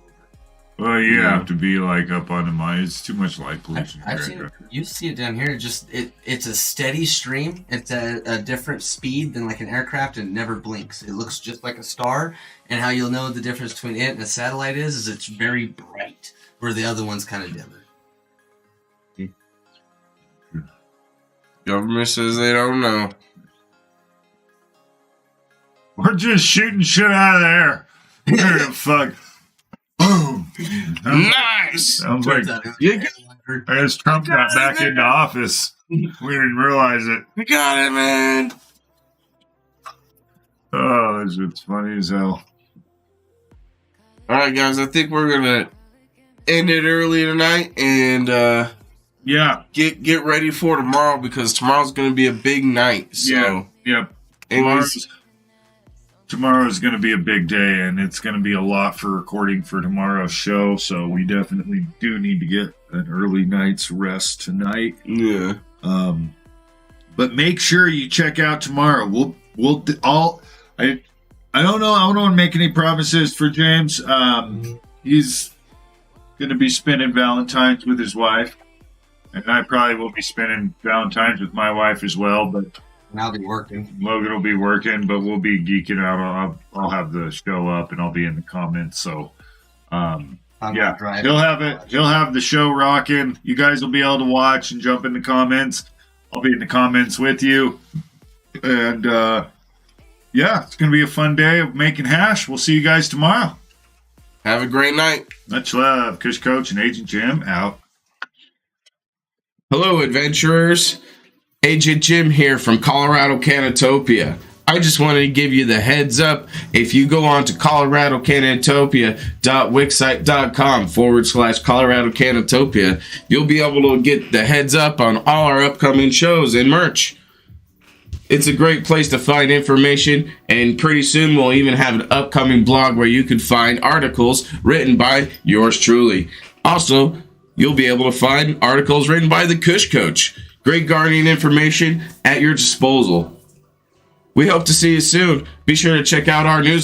C: Well, you
B: Yeah.
C: have to be like up on the mine. It's too much light pollution.
D: I've seen it. You see it down here. It's a steady stream. It's a different speed than like an aircraft, and it never blinks. It looks just like a star. And how you'll know the difference between it and a satellite is it's very bright, where the other one's kind of dimmer.
B: Government says they don't know.
C: We're just shooting shit out of the air. Where the fuck? Boom.
B: Nice!
C: Sounds like
B: You
C: as Trump got back into office, we didn't realize it.
B: got it, man!
C: Oh, it's funny as hell.
B: Alright, guys, I think we're gonna end it early tonight and
C: Yeah.
B: get ready for tomorrow because tomorrow's gonna be a big night. So,
C: Yep.
B: anyways,
C: Tomorrow's going to be a big day, and it's going to be a lot for recording for tomorrow's show. So we definitely do need to get an early night's rest tonight.
B: yeah.
C: But make sure you check out tomorrow. We'll all. I don't know. I don't want to make any promises for James. He's going to be spending Valentine's with his wife, and I probably will be spending Valentine's with my wife as well. But
D: And I'll be working.
C: Logan will be working, but we'll be geeking out. I'll have the show up, and I'll be in the comments. So,
D: I'm
C: yeah,
D: not driving.
C: he'll have it. He'll have the show rocking. You guys will be able to watch and jump in the comments. I'll be in the comments with you, and yeah, it's gonna be a fun day of making hash. We'll see you guys tomorrow.
B: Have a great night.
C: Much love. Kush Coach and Agent Jim out.
B: Hello, adventurers. Agent Jim here from Colorado CannaTopia. I just wanted to give you the heads up. If you go on to coloradocannatopia.wixsite.com/Colorado CannaTopia, you'll be able to get the heads up on all our upcoming shows and merch. It's a great place to find information, and pretty soon we'll even have an upcoming blog where you can find articles written by yours truly. Also, you'll be able to find articles written by the Kush Coach. Great gardening information at your disposal. We hope to see you soon. Be sure to check out our newsletter.